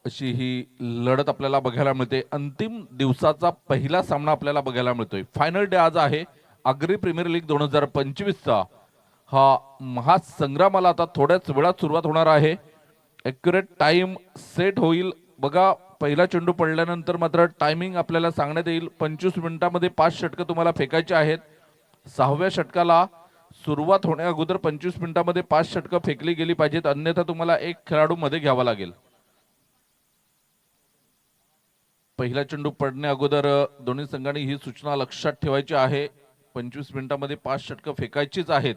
अशी ही लढत आपल्याला बघायला मिळते। अंतिम दिवसाचा पहिला सामना आपल्याला बघायला मिळतोय। फायनल डे आज आहे। आगरी प्रीमियर लीग 2025चा हा महासंग्रामाला आता थोड्याच वेळात सुरुवात होणार आहे। ॲक्युरेट टाइम सेट होईल बघा। पहिला चेंडू पडल्यानंतर मात्र टायमिंग आपल्याला सांगण्यात येईल। 25 मिनिटांमध्ये 5 षटकं तुम्हाला फेकायची आहेत। 6व्या षटकाला सुरुवात होण्या अगोदर 25 मिनिटांमध्ये 5 षटकं फेकली गेली पाहिजेत, अन्यथा तुम्हाला एक खेळाडू मध्ये घ्यावा लागेल। पहिला चेंडू पडण्या अगोदर दोन्ही संघांनी ही सूचना लक्षात ठेवायची आहे। 25 मिनिटांमध्ये 5 षटकं फेकायचीच आहेत।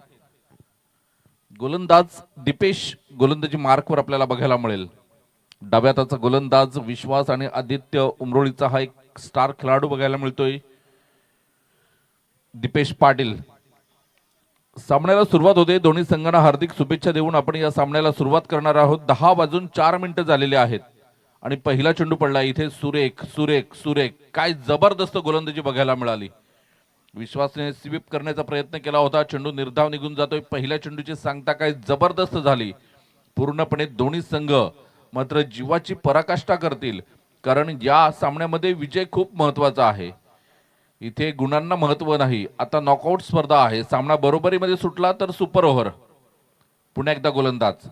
गोलंदाज दीपेश गोलंदाजी मार्कवर आपल्याला बघायला मिळेल। डाव्या हाताचा गोलंदाज विश्वास आणि आदित्य उमरोळीचा हा एक स्टार खेळाडू बघायला मिळतोय, दीपेश पाटील। सामन्याला सुरुवात होते। दोन्ही संघांना हार्दिक शुभेच्छा देऊन आपण या सामन्याला सुरुवात करणार आहोत। 10 वाजून 4 मिनिटं झालेले आहेत आणि पहिला चेंडू पडला। इथे सुरेख सुरेख सुरेख काय जबरदस्त गोलंदाजी बघायला मिळाली। विश्वासने स्वीप करण्याचा प्रयत्न केला होता, चेंडू निर्धाव निघून जातोय। पहिल्या चेंडूची सांगता काय जबरदस्त झाली। पूर्णपणे दोन्ही संघ मात्र जीवाची पराकाष्ठा करतील, कारण या सामन्यामध्ये विजय खूप महत्त्वाचा आहे। इथे गुणांना महत्त्व नाही। आता नॉकआउट स्पर्धा आहे। सामना बरोबरीमध्ये सुटला तर सुपर ओव्हर। पुन्हा एकदा गोलंदाज,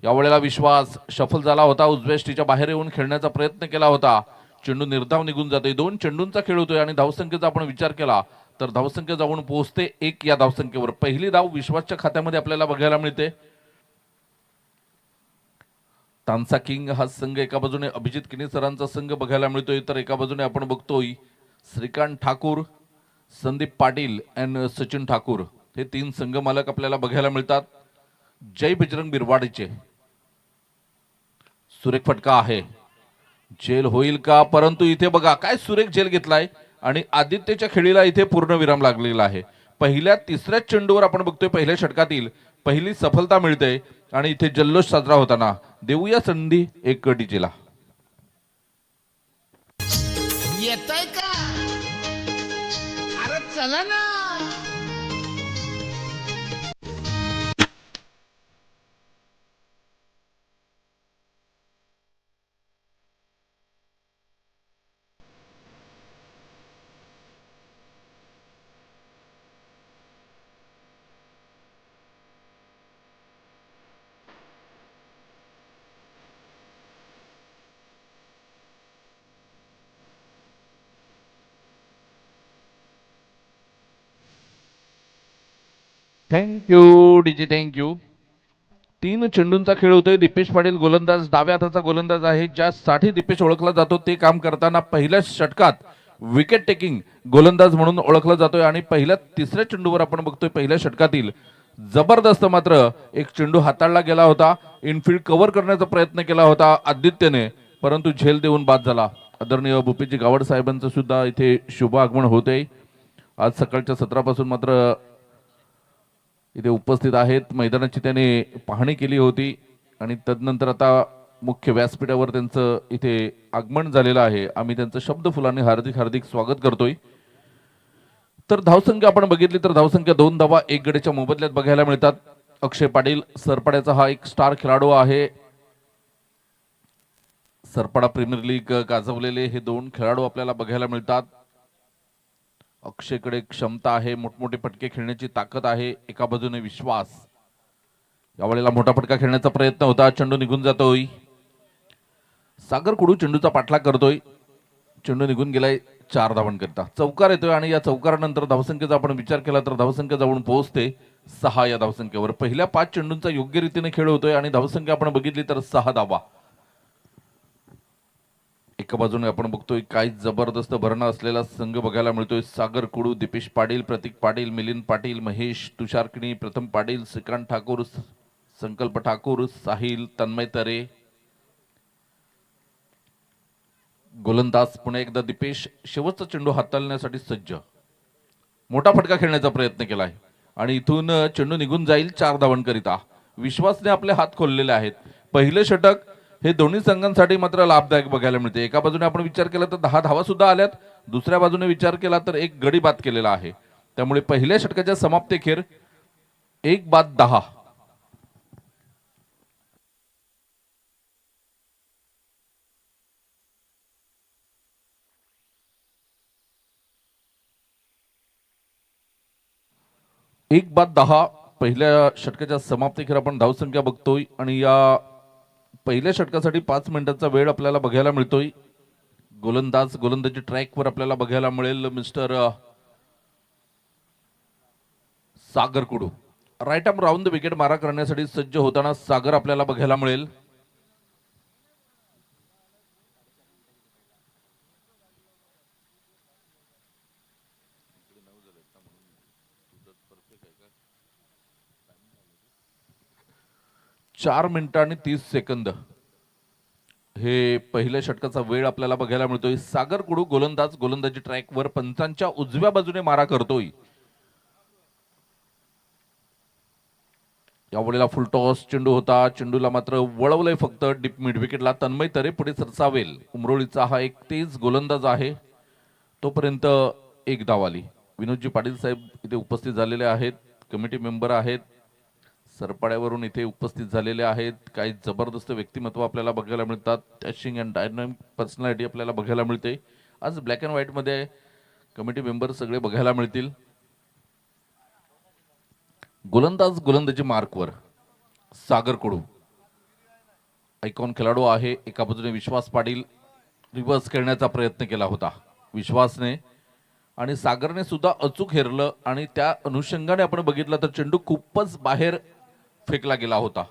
यावेळेला विश्वास शफल झाला होता। उजव्या यष्टीच्या बाहेर येऊन खेळण्याचा प्रयत्न केला होता, चेंडू निर्धाव निघून जातोय। 2 चेंडूंचा खेळ होतोय आणि धावसंख्येचा आपण विचार केला तर धावसंख्या जाऊन पोहोचते 1 या धावसंख्येवर। पहिली धाव विश्वासच्या खात्यामध्ये आपल्याला बघायला मिळते। तानसा किंग हा संघ एका बाजूने अभिजित किनी सरांचा संघ बघायला मिळतोय, तर एका बाजूने आपण बघतोय श्रीकांत ठाकूर, संदीप पाटील आणि सचिन ठाकूर हे 3 संघ मालक आपल्याला बघायला मिळतात। जय बजरंग बिरवाडीचे सुरेख फटका आहे, झेल होईल का? परंतु इथे बघा काय सुरेख झेल घेतलाय आणि आदित्यच्या खेळीला इथे पूर्ण विराम लागलेला आहे। पहिल्या तिसऱ्या चेंडूवर आपण बघतोय पहिल्या षटकातील पहिली सफलता मिळते आणि इथे जल्लोष साजरा होताना देऊया संधी एक डीजेला। येतोय का? अरे चला ना। Thank you DJ, thank you. 3 चेंडूंचा खेळ होतोय। दीपेश पाटील गोलंदाज डाव्या हाताचा गोलंदाज आहे। ज्यासाठी दीपेश ओळखला जातो ते काम करताना पहिल्या षटकात विकेट टेकिंग गोलंदाज म्हणून ओळखला जातोय आणि पहिल्या तिसऱ्या चेंडूवर आपण बघतोय पहिल्या षटकातील जबरदस्त मात्र एक चेंडू हाताळला गेला होता। इनफिल्ड कव्हर करण्याचा प्रयत्न केला होता आदित्यने, परंतु झेल देऊन बाद झाला। आदरणीय भूपेजी गावड साहेबांचं सुद्धा इथे शुभ आगमन होते। आज सकाळच्या सत्रापासून मात्र इथे उपस्थित आहेत। मैदानाची त्याने पाहणी केली होती आणि तदनंतर आता मुख्य व्यासपीठावर त्यांचं इथे आगमन झालेलं आहे। आम्ही त्यांचं शब्द फुलाने हार्दिक हार्दिक स्वागत करतोय। तर धावसंख्या आपण बघितली तर धावसंख्या 2 धावा 1 गडीच्या मोबदल्यात बघायला मिळतात। अक्षय पाटील सरपाड्याचा हा एक स्टार खेळाडू आहे। सरपाडा प्रीमियर लीग गाजवलेले हे 2 खेळाडू आपल्याला बघायला मिळतात। अक्षयकडे क्षमता आहे, मोठमोठे फटके खेळण्याची ताकद आहे। एका बाजूने विश्वास, यावेळेला मोठा फटका खेळण्याचा प्रयत्न होता, चेंडू निघून जातोय। सागर कुडू चेंडूचा पाठलाग करतोय, चेंडू निघून गेलाय 4 धावांकरिता। चौकार येतोय आणि या चौकारानंतर धावसंख्येचा आपण विचार केला तर धावसंख्या जाऊन पोहोचते 6 या धावसंख्येवर। पहिल्या 5 चेंडूंचा योग्य रीतीने खेळ होतोय आणि धावसंख्या आपण बघितली तर 6 धावा। एका बाजूने आपण बघतोय काय जबरदस्त भरणा असलेला संघ बघायला मिळतोय। सागर कुडू, दीपेश पाटील, प्रतीक पाटील, मिलिंद पाटील, महेश तुषार किणी, प्रथम पाटील, श्रीकांत ठाकूर, संकल्प ठाकूर, साहिल, तन्मय तरे। गोलंदाज पुन्हा एकदा दीपेश शेवटचा चेंडू हाताळण्यासाठी सज्ज। मोठा फटका खेळण्याचा प्रयत्न केलाय आणि इथून चेंडू निघून जाईल 4 धावांकरिता। विश्वासने आपले हात खोललेले आहेत। पहिले षटक हे दोन्ही संघांसाठी मात्र लाभदायक बघायला मिळते। एका बाजूने आपण विचार केला तर 10 धावा सुद्धा आल्यात, दुसऱ्या बाजूने विचार केला तर एक गडी बाद केलेला आहे। त्यामुळे पहिल्या षटकाच्या समाप्तीखेर 1 बाद 10 1-10 पहिल्या षटकाच्या समाप्तीखेर आपण धावसंख्या बघतोय आणि या पहिल्या षटकासाठी 5 मिनिटांचा वेळ आपल्याला बघायला मिळतोय. गोलंदाजी ट्रॅकवर आपल्याला बघायला मिळेल Mister Sagar Kudu. Right arm round the wicket मारा करण्यासाठी सज्ज होताना सागर आपल्याला बघायला मिळेल. चार मिनिटं आणि 30 सेकंद हे पहिल्या षटकाचा वेळ आपल्याला बघायला मिळतोय. सागर कुडू गोलंदाजी ट्रॅकवर पंचांच्या उजव्या बाजूने मारा करतोय. यावेळेला फुल टॉस चेंडू होता. चेंडूला मात्र वळवलंय फक्त डीप मिड विकेटला. तन्मय तरे पुढे सरसावेल. उमरोळीचा हा एक तेज गोलंदाज आहे. तोपर्यंत एक धाव आली. विनोदजी पाटील साहेब इथे उपस्थित झालेले आहेत. कमिटी मेंबर आहेत. सरपाड्यावरून इथे उपस्थित झालेले आहेत. काही जबरदस्त व्यक्तिमत्व आपल्याला बघायला मिळतात. डॅशिंग अँड डायनामिक पर्सनॅलिटी आपल्याला बघायला मिळते. आज ब्लॅक अँड व्हाईट मध्ये कमिटी मेंबर सगळे बघायला मिळतील. गोलंदाजी मार्कवर सागर कुडू आयकॉन खेळाडू आहे. एका बाजूने विश्वास पाटील रिव्हर्स खेळण्याचा प्रयत्न केला होता विश्वासने आणि सागरने सुद्धा अचूक हेरलं आणि त्या अनुषंगाने आपण बघितलं तर चेंडू खूपच बाहेर फेकला गेला होता.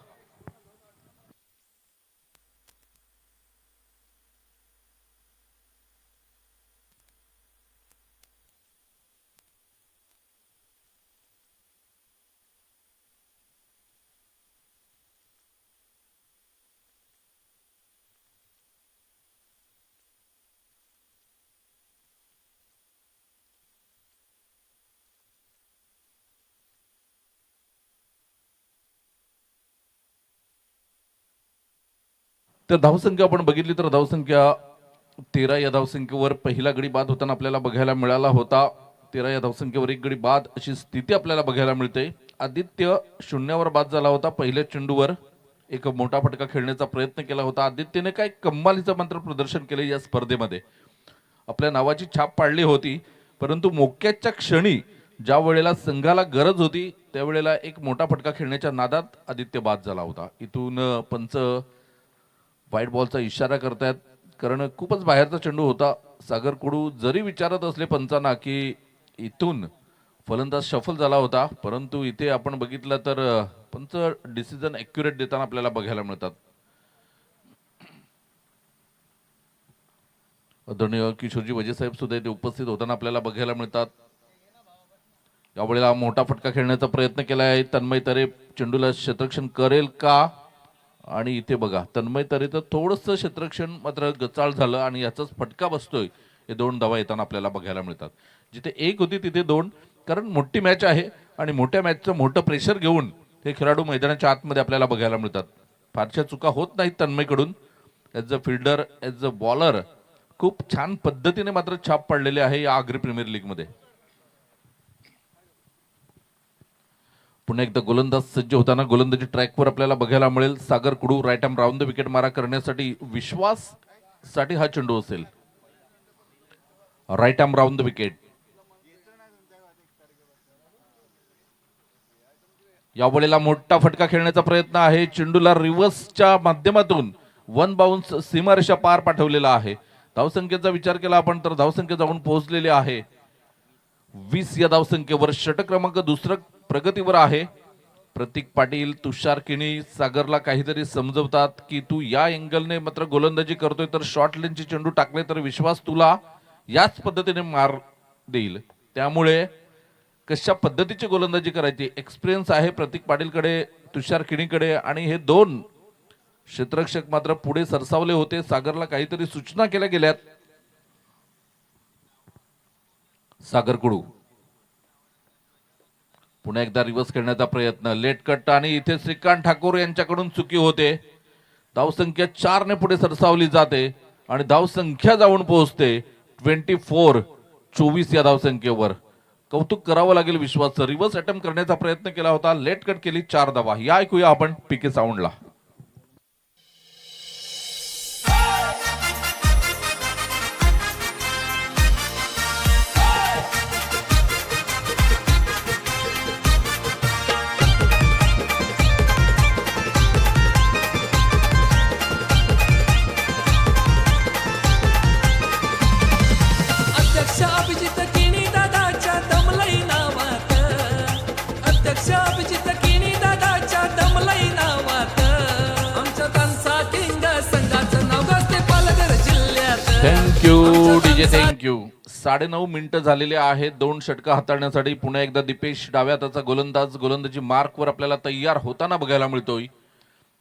तर धावसंख्या आपण बघितली तर धावसंख्या 13 या धावसंख्येवर पहिला गडी बाद होताना आपल्याला बघायला मिळाला होता. 13 या धावसंख्येवर एक गडी बाद अशी स्थिती आपल्याला बघायला मिळते. आदित्य शून्यावर बाद झाला होता. पहिल्या चेंडूवर एक मोठा फटका खेळण्याचा प्रयत्न केला होता. आदित्यने काय कमालीचं मात्र प्रदर्शन केले या स्पर्धेमध्ये. आपल्या नावाची छाप पाडली होती परंतु मोक्याच्या क्षणी ज्या वेळेला संघाला गरज होती त्यावेळेला एक मोठा फटका खेळण्याच्या नादात आदित्य बाद झाला होता. इथून पंच व्हाईट बॉलचा इशारा करतायत कारण खूपच बाहेरचा चेंडू होता. सागर कुडू जरी विचारत असले पंचांना की इथून फलंदाज शफल झाला होता परंतु इथे आपण बघितलं तर पंच डिसिजन ॲक्युरेट देताना आपल्याला बघायला मिळतात. आदरणीय किशोरजी वजे साहेब सुद्धा इथे उपस्थित होताना आपल्याला बघायला मिळतात. यावेळेला मोठा फटका खेळण्याचा प्रयत्न केला आहे. तन्मय तरे चेंडूला क्षेत्ररक्षण करेल का आणि इथे बघा तन्मय तरेचं थोडंसं क्षेत्ररक्षण मात्र गचाळ झालं आणि याचाच फटका बसतोय. हे दोन धावा येताना आपल्याला बघायला मिळतात. जिथे एक होती तिथे दोन कारण मोठी मॅच आहे आणि मोठ्या मॅचचं मोठं प्रेशर घेऊन हे खेळाडू मैदानाच्या आतमध्ये आपल्याला बघायला मिळतात. फारशा चुका होत नाहीत तन्मयकडून. As a fielder as a bowler खूप छान पद्धतीने मात्र छाप पडलेले आहे या आग्री प्रीमियर लीग मध्ये. पुन्हा एकदा गोलंदाज सज्ज होताना गोलंदाजी ट्रॅकवर आपल्याला बघायला मिळेल. Sagar Kudu right arm round the wicket मारा करण्यासाठी विश्वास साठी हा चेंडू असेल. Right arm round the wicket. यावेळेला मोठा फटका खेळण्याचा प्रयत्न आहे. चेंडूला रिव्हर्सच्या माध्यमातून वन बाउन्स सीमारेषा पार पाठवलेला आहे. धावसंख्येचा विचार केला आपण तर धावसंख्या जाऊन पोहोचलेली आहे 20 या धावसंख्येवर. षटक क्रमांक दुसरं प्रगतीवर आहे. प्रतीक पाटील तुषार किणी सागरला काहीतरी समजवतात की तू या अँगलने मात्र गोलंदाजी करतोय तर शॉर्ट लेनचे चेंडू टाकले तर विश्वास तुला याच पद्धतीने मार देईल. त्यामुळे कशा पद्धतीची गोलंदाजी करायची एक्सपिरियन्स आहे प्रतीक पाटीलकडे तुषार किणीकडे आणि हे दोन क्षेत्ररक्षक मात्र पुढे सरसावले होते. सागरला काहीतरी सूचना केल्या गेल्यात. सागर कुडू पुन्हा एकदा रिव्हर्स खेळण्याचा प्रयत्न लेट कट आणि इथे श्रीकांत ठाकूर यांच्याकडून चुकी होते. धावसंख्या 4 ने पुढे सरसावली जाते आणि धावसंख्या जाऊन पोहोचते 24 या धावसंख्येवर. कौतुक करावं लागेल विश्वासचं. रिव्हर्स अटेम्प्ट करण्याचा प्रयत्न केला होता. लेट कट केली 4 धावा. या ऐकूया आपण पीके साऊंडला. Thank you DJ thank you. 9:30 मिनिटं झालेले आहेत. 2 षटकं हाताळण्यासाठी पुन्हा एकदा दीपेश डाव्या हाताचा गोलंदाजी मार्कवर आपल्याला तयार होताना बघायला मिळतोय.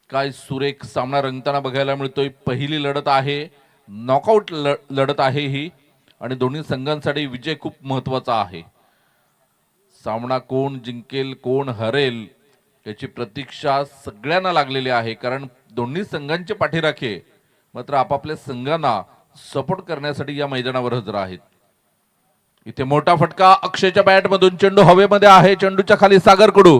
काय सुरेख सामना रंगताना बघायला मिळतोय. पहिली लढत आहे, नॉकआउट लढत आहे ही, आणि दोन्ही संघांसाठी विजय खूप महत्वाचा आहे. सामना कोण जिंकेल कोण हरेल याची प्रतीक्षा सगळ्यांना लागलेली आहे, कारण दोन्ही संघांचे पाठीराखे मात्र आपापल्या संघांना सपोर्ट करण्यासाठी या मैदानावर हजर आहेत. इथे मोठा फटका अक्षयच्या बॅट मधून, चेंडू हवेमध्ये आहे, चेंडूच्या खाली सागर कडू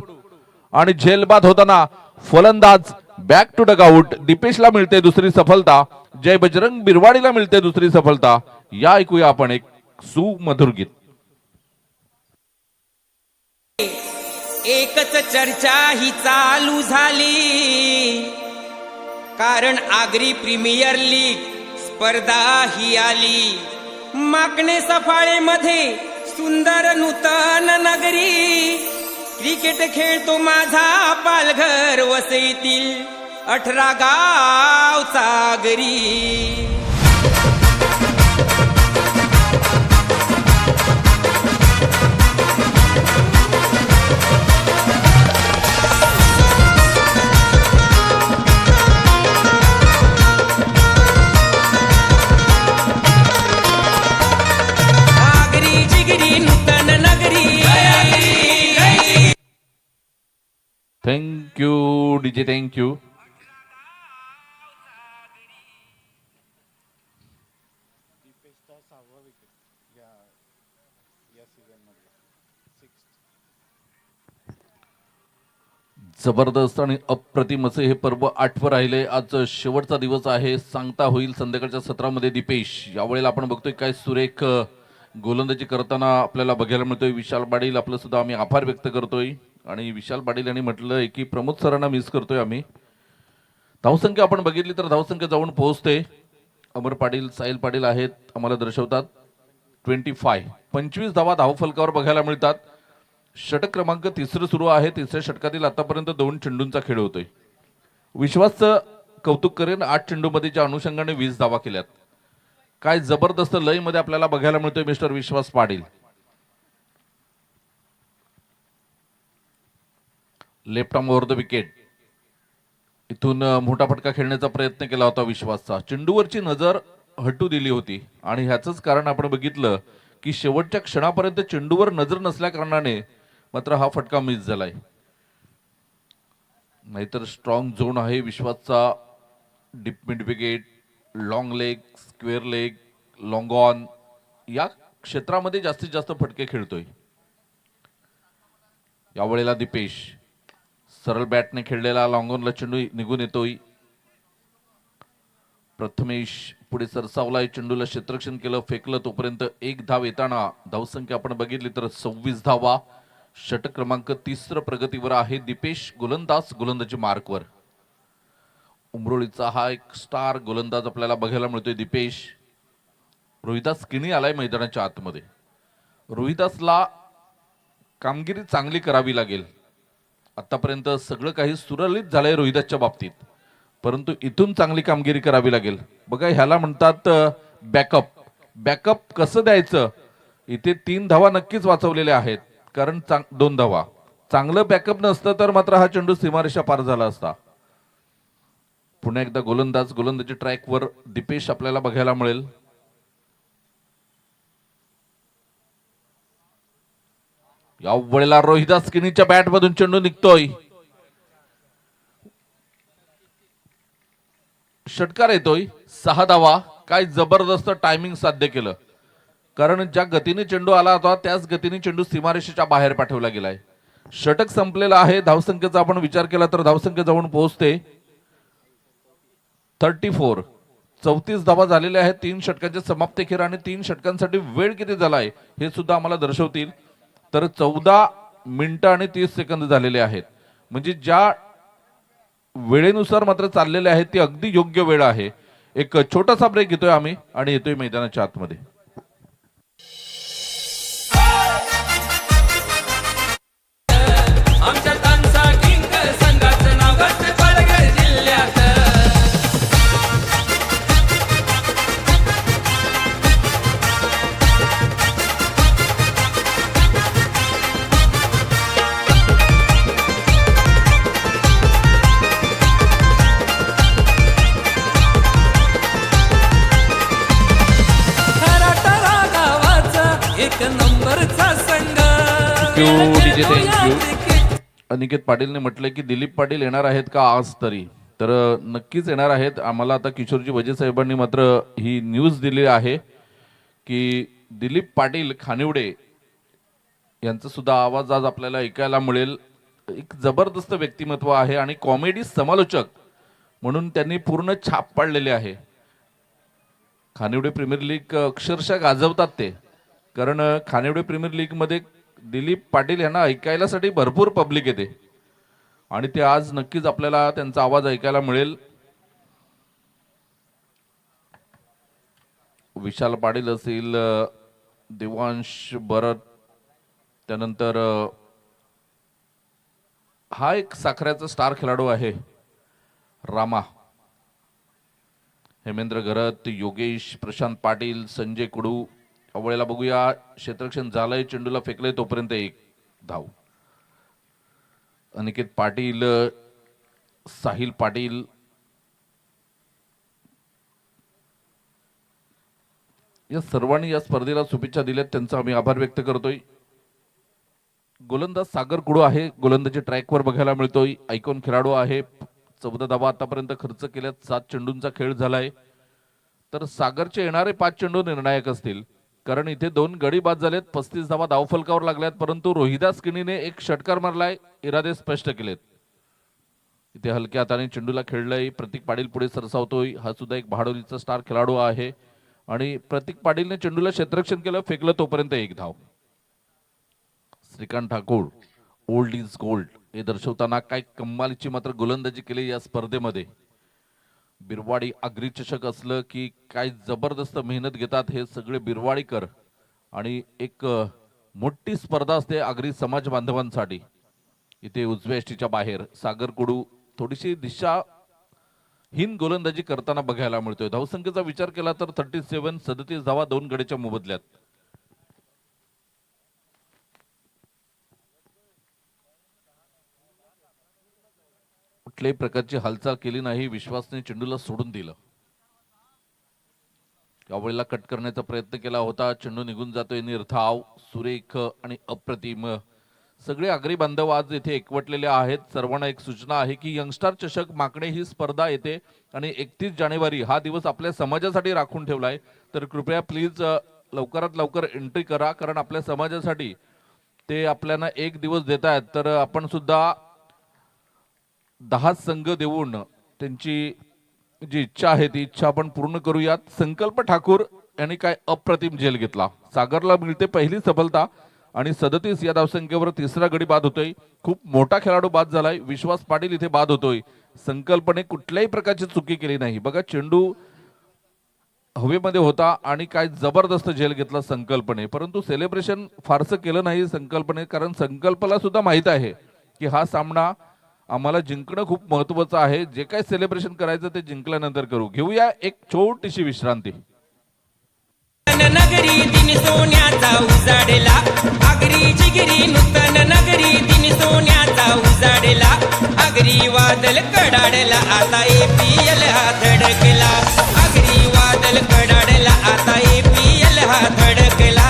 आणि झेलबाद होताना फलंदाज बॅक टू डगआउट. दीपेशला मिळते दुसरी सफलता, जय बजरंग बिरवाडीला मिळते दुसरी सफलता. या ऐकूया आपण एक सुमधुर गीत. एकच चर्चा ही चालू झाली, कारण आगरी प्रीमियर लीग स्पर्धा ही आली. माकणे सफाळेमध्ये सुंदर नूतन नगरी, क्रिकेट खेळतो माझा पालघर वसईतील 18 गाव सागरी. Thank you DJ thank you. जबरदस्त आणि अप्रतिम असे हे पर्व आठवं राहिले. आज शेवटचा दिवस आहे, सांगता होईल संध्याकाळच्या सत्रामध्ये. दीपेश यावेळेला आपण बघतोय काय सुरेख गोलंदाजी करताना आपल्याला बघायला मिळतोय. विशाल पाटील आपलं सुद्धा आम्ही आभार व्यक्त करतोय, आणि विशाल पाटील यांनी म्हटलंय की प्रमोद सरांना मिस करतोय आम्ही. धावसंख्या आपण बघितली तर धावसंख्या जाऊन पोहोचते. अमर पाटील साहिल पाटील आहेत, आम्हाला दर्शवतात 25 धावा धावफलकावर बघायला मिळतात. षटक क्रमांक 3 सुरू आहे. 3ऱ्या षटकातील आतापर्यंत 2 चेंडूंचा खेळ होतोय. विश्वासचं कौतुक करेन, 8 चेंडूमध्ये ज्या अनुषंगाने 20 धावा केल्यात. काय जबरदस्त लय मध्ये आपल्याला बघायला मिळतोय Mister Vishwas Patil. Left arm over the wicket, इथून मोठा फटका खेळण्याचा प्रयत्न केला होता विश्वासचा. चेंडूवरची नजर हटू दिली होती, आणि ह्याच कारण आपण बघितलं की शेवटच्या क्षणापर्यंत चेंडूवर नजर नसल्या कारणाने मात्र हा फटका मिस झालाय. नाहीतर स्ट्रॉंग झोन आहे विश्वासचा. Deep mid wicket, long leg, square leg, long on या क्षेत्रामध्ये जास्तीत जास्त फटके खेळतोय. यावेळेला दीपेश सरळ बॅटने खेळलेला लॉंग ऑनला चेंडू निघून येतोय. प्रथमेश पुढे सरसावलाय, चेंडूला क्षेत्ररक्षण केलं, फेकलं, तोपर्यंत 1 धाव येताना धावसंख्या आपण बघितली तर 26 धावा. षटक क्रमांक 3 प्रगतीवर आहे. दीपेश गोलंदाजी मार्कवर. उमरोळीचा हा एक स्टार गोलंदाज आपल्याला बघायला मिळतोय दीपेश. रोहिदास किनी आलाय मैदानाच्या आतमध्ये. रोहिदासला कामगिरी चांगली करावी लागेल. आतापर्यंत सगळं काही सुरळीत झालंय रोहिदासच्या बाबतीत, परंतु इथून चांगली कामगिरी करावी लागेल. बघा ह्याला म्हणतात बॅकअप. बॅकअप कसं द्यायचं. इथे 3 धावा नक्कीच वाचवलेल्या आहेत, कारण 2 धावा. चांगलं बॅकअप नसतं तर मात्र हा चेंडू सीमारेषा पार झाला असता. पुन्हा एकदा गोलंदाजी ट्रॅकवर दीपेश आपल्याला बघायला मिळेल. या वेळेला रोहिदास किनीच्या बॅट मधून चेंडू निघतोय. षटकार येतोय. 6 धावा. काय जबरदस्त टायमिंग साध्य केलं, कारण ज्या गतीने चेंडू आला होता त्याच गतीने चेंडू सीमारेषेच्या बाहेर पाठवला गेलाय. षटक संपलेला आहे. धावसंख्येचा आपण विचार केला तर धावसंख्या जाऊन पोहोचते 34. 34 धावा झालेल्या आहेत 3 षटकांच्या समाप्तीखेर, आणि 3 षटकांसाठी वेळ किती झालाय हे सुद्धा आम्हाला दर्शवतील. तर 14 मिनिटं आणि 30 सेकंद झालेले आहेत. म्हणजे ज्या वेळेनुसार मात्र चाललेले आहेत ती अगदी योग्य वेळ आहे. एक छोटासा ब्रेक घेतोय आम्ही आणि येतोय मैदानाच्या आतमध्ये. Thank you DJ thank you. अनिकेत पाटीलने म्हटलंय की दिलीप पाटील येणार आहेत का आज तरी, तर नक्कीच येणार आहेत. आम्हाला आता किशोरजी वजे साहेबांनी मात्र ही न्यूज दिली आहे की दिलीप पाटील खानिवडे यांचा सुद्धा आवाज आज आपल्याला ऐकायला मिळेल. एक जबरदस्त व्यक्तिमत्व आहे आणि कॉमेडी समालोचक म्हणून त्यांनी पूर्ण छाप पाडलेली आहे. खानिवडे प्रीमियर लीग अक्षरशः गाजवतात ते, कारण खानिवडे प्रीमियर लीग मध्ये दिलीप पाटील यांना ऐकायलासाठी भरपूर पब्लिक येते आणि ते आज नक्कीच आपल्याला त्यांचा आवाज ऐकायला मिळेल. विशाल पाटील असेल, देवांश भरत, त्यानंतर हा एक साखऱ्याचा स्टार खेळाडू आहे रामा, हेमेंद्र घरत, योगेश, प्रशांत पाटील, संजय कुडू. अवळेला बघूया, क्षेत्ररक्षण झालंय, चेंडूला फेकलंय तोपर्यंत एक धाव. अनिकेत पाटील, साहिल पाटील, या सर्वांनी या स्पर्धेला शुभेच्छा दिल्यात, त्यांचा आम्ही आभार व्यक्त करतोय. गोलंदाज सागर कुडू आहे, गोलंदाजी ट्रॅकवर बघायला मिळतोय. आयकॉन खेळाडू आहे, 14 धावा आतापर्यंत खर्च केल्यात. 7 चेंडूंचा खेळ झालाय, तर सागरचे येणारे 5 चेंडू निर्णायक असतील, कारण इथे 2 गडी बाद झालेत. 35 धावा धावफलकावर लागल्यात, परंतु रोहिदास किनीने एक षटकार मारलाय, इरादे स्पष्ट केलेत. इथे हलक्या हाताने चेंडूला खेळलंय. प्रतीक पाटील पुढे सरसावतोय, हा सुद्धा एक बहाडोलीचा स्टार खेळाडू आहे आणि प्रतीक पाटीलने चेंडूला क्षेत्ररक्षण केलं, फेकलं तोपर्यंत एक धाव. Shrikant Thakur, old is gold हे दर्शवताना काय कमालीची मात्र गोलंदाजी केली या स्पर्धेमध्ये. बिरवाडी आगरी चषक असलं की काय जबरदस्त मेहनत घेतात हे सगळे बिरवाडीकर आणि एक मोठी स्पर्धा असते आगरी समाज बांधवांसाठी. इथे उजव्या एष्टीच्या बाहेर सागर कुडू थोडीशी दिशाहीन गोलंदाजी करताना बघायला मिळतोय. धावसंख्येचा विचार केला तर 37, 37 धावा 2 गड्याच्या मोबदल्यात. कुठल्याही प्रकारची हालचाल केली नाही, विश्वासने चेंडूला सोडून दिलं. यावेळेला कट करण्याचा प्रयत्न केला होता, चेंडू निघून जातोय निर्धाव. सुरेख आणि अप्रतिम सगळे आगरी बांधव आज येथे एकवटलेले आहेत. सर्वांना एक सूचना आहे की यंगस्टार चषक माकणे ही स्पर्धा येते आणि 31 जानेवारी हा दिवस आपल्या समाजासाठी राखून ठेवलाय, तर कृपया प्लीज लवकरात लवकर एंट्री करा, कारण आपल्या समाजासाठी ते आपल्याला एक दिवस देत आहेत. तर आपण सुद्धा 10 संघ देऊन त्यांची जी इच्छा आहे ती इच्छा आपण पूर्ण करूयात. संकल्प ठाकूर यांनी काय अप्रतिम झेल घेतला. सागरला मिळते पहिली सफलता आणि 37 या धावसंख्येवर तिसरा गडी बाद होतोय. खूप मोठा खेळाडू बाद झालाय. विश्वास पाटील इथे बाद होतोय. संकल्पने कुठल्याही प्रकारची चुकी केली नाही. बघा, चेंडू हवेमध्ये होता आणि काय जबरदस्त झेल घेतला संकल्पने, परंतु सेलिब्रेशन फारसं केलं नाही संकल्पने, कारण संकल्पला सुद्धा माहित आहे की हा सामना आम्हाला जिंकणं खूप महत्वाचं आहे. जे काय सेलिब्रेशन करायचं ते जिंकल्यानंतर करू. घेऊया एक छोटीशी विश्रांती. नगरी दिन सोन्याचा उजाडला, आगरी जिगरी नूतन नगरी दिन सोन्याचा उजाडला. आगरी वादल कडाडला, आता APL हा धडकला. आगरी वादल कडाडला, आता APL हा धडकला.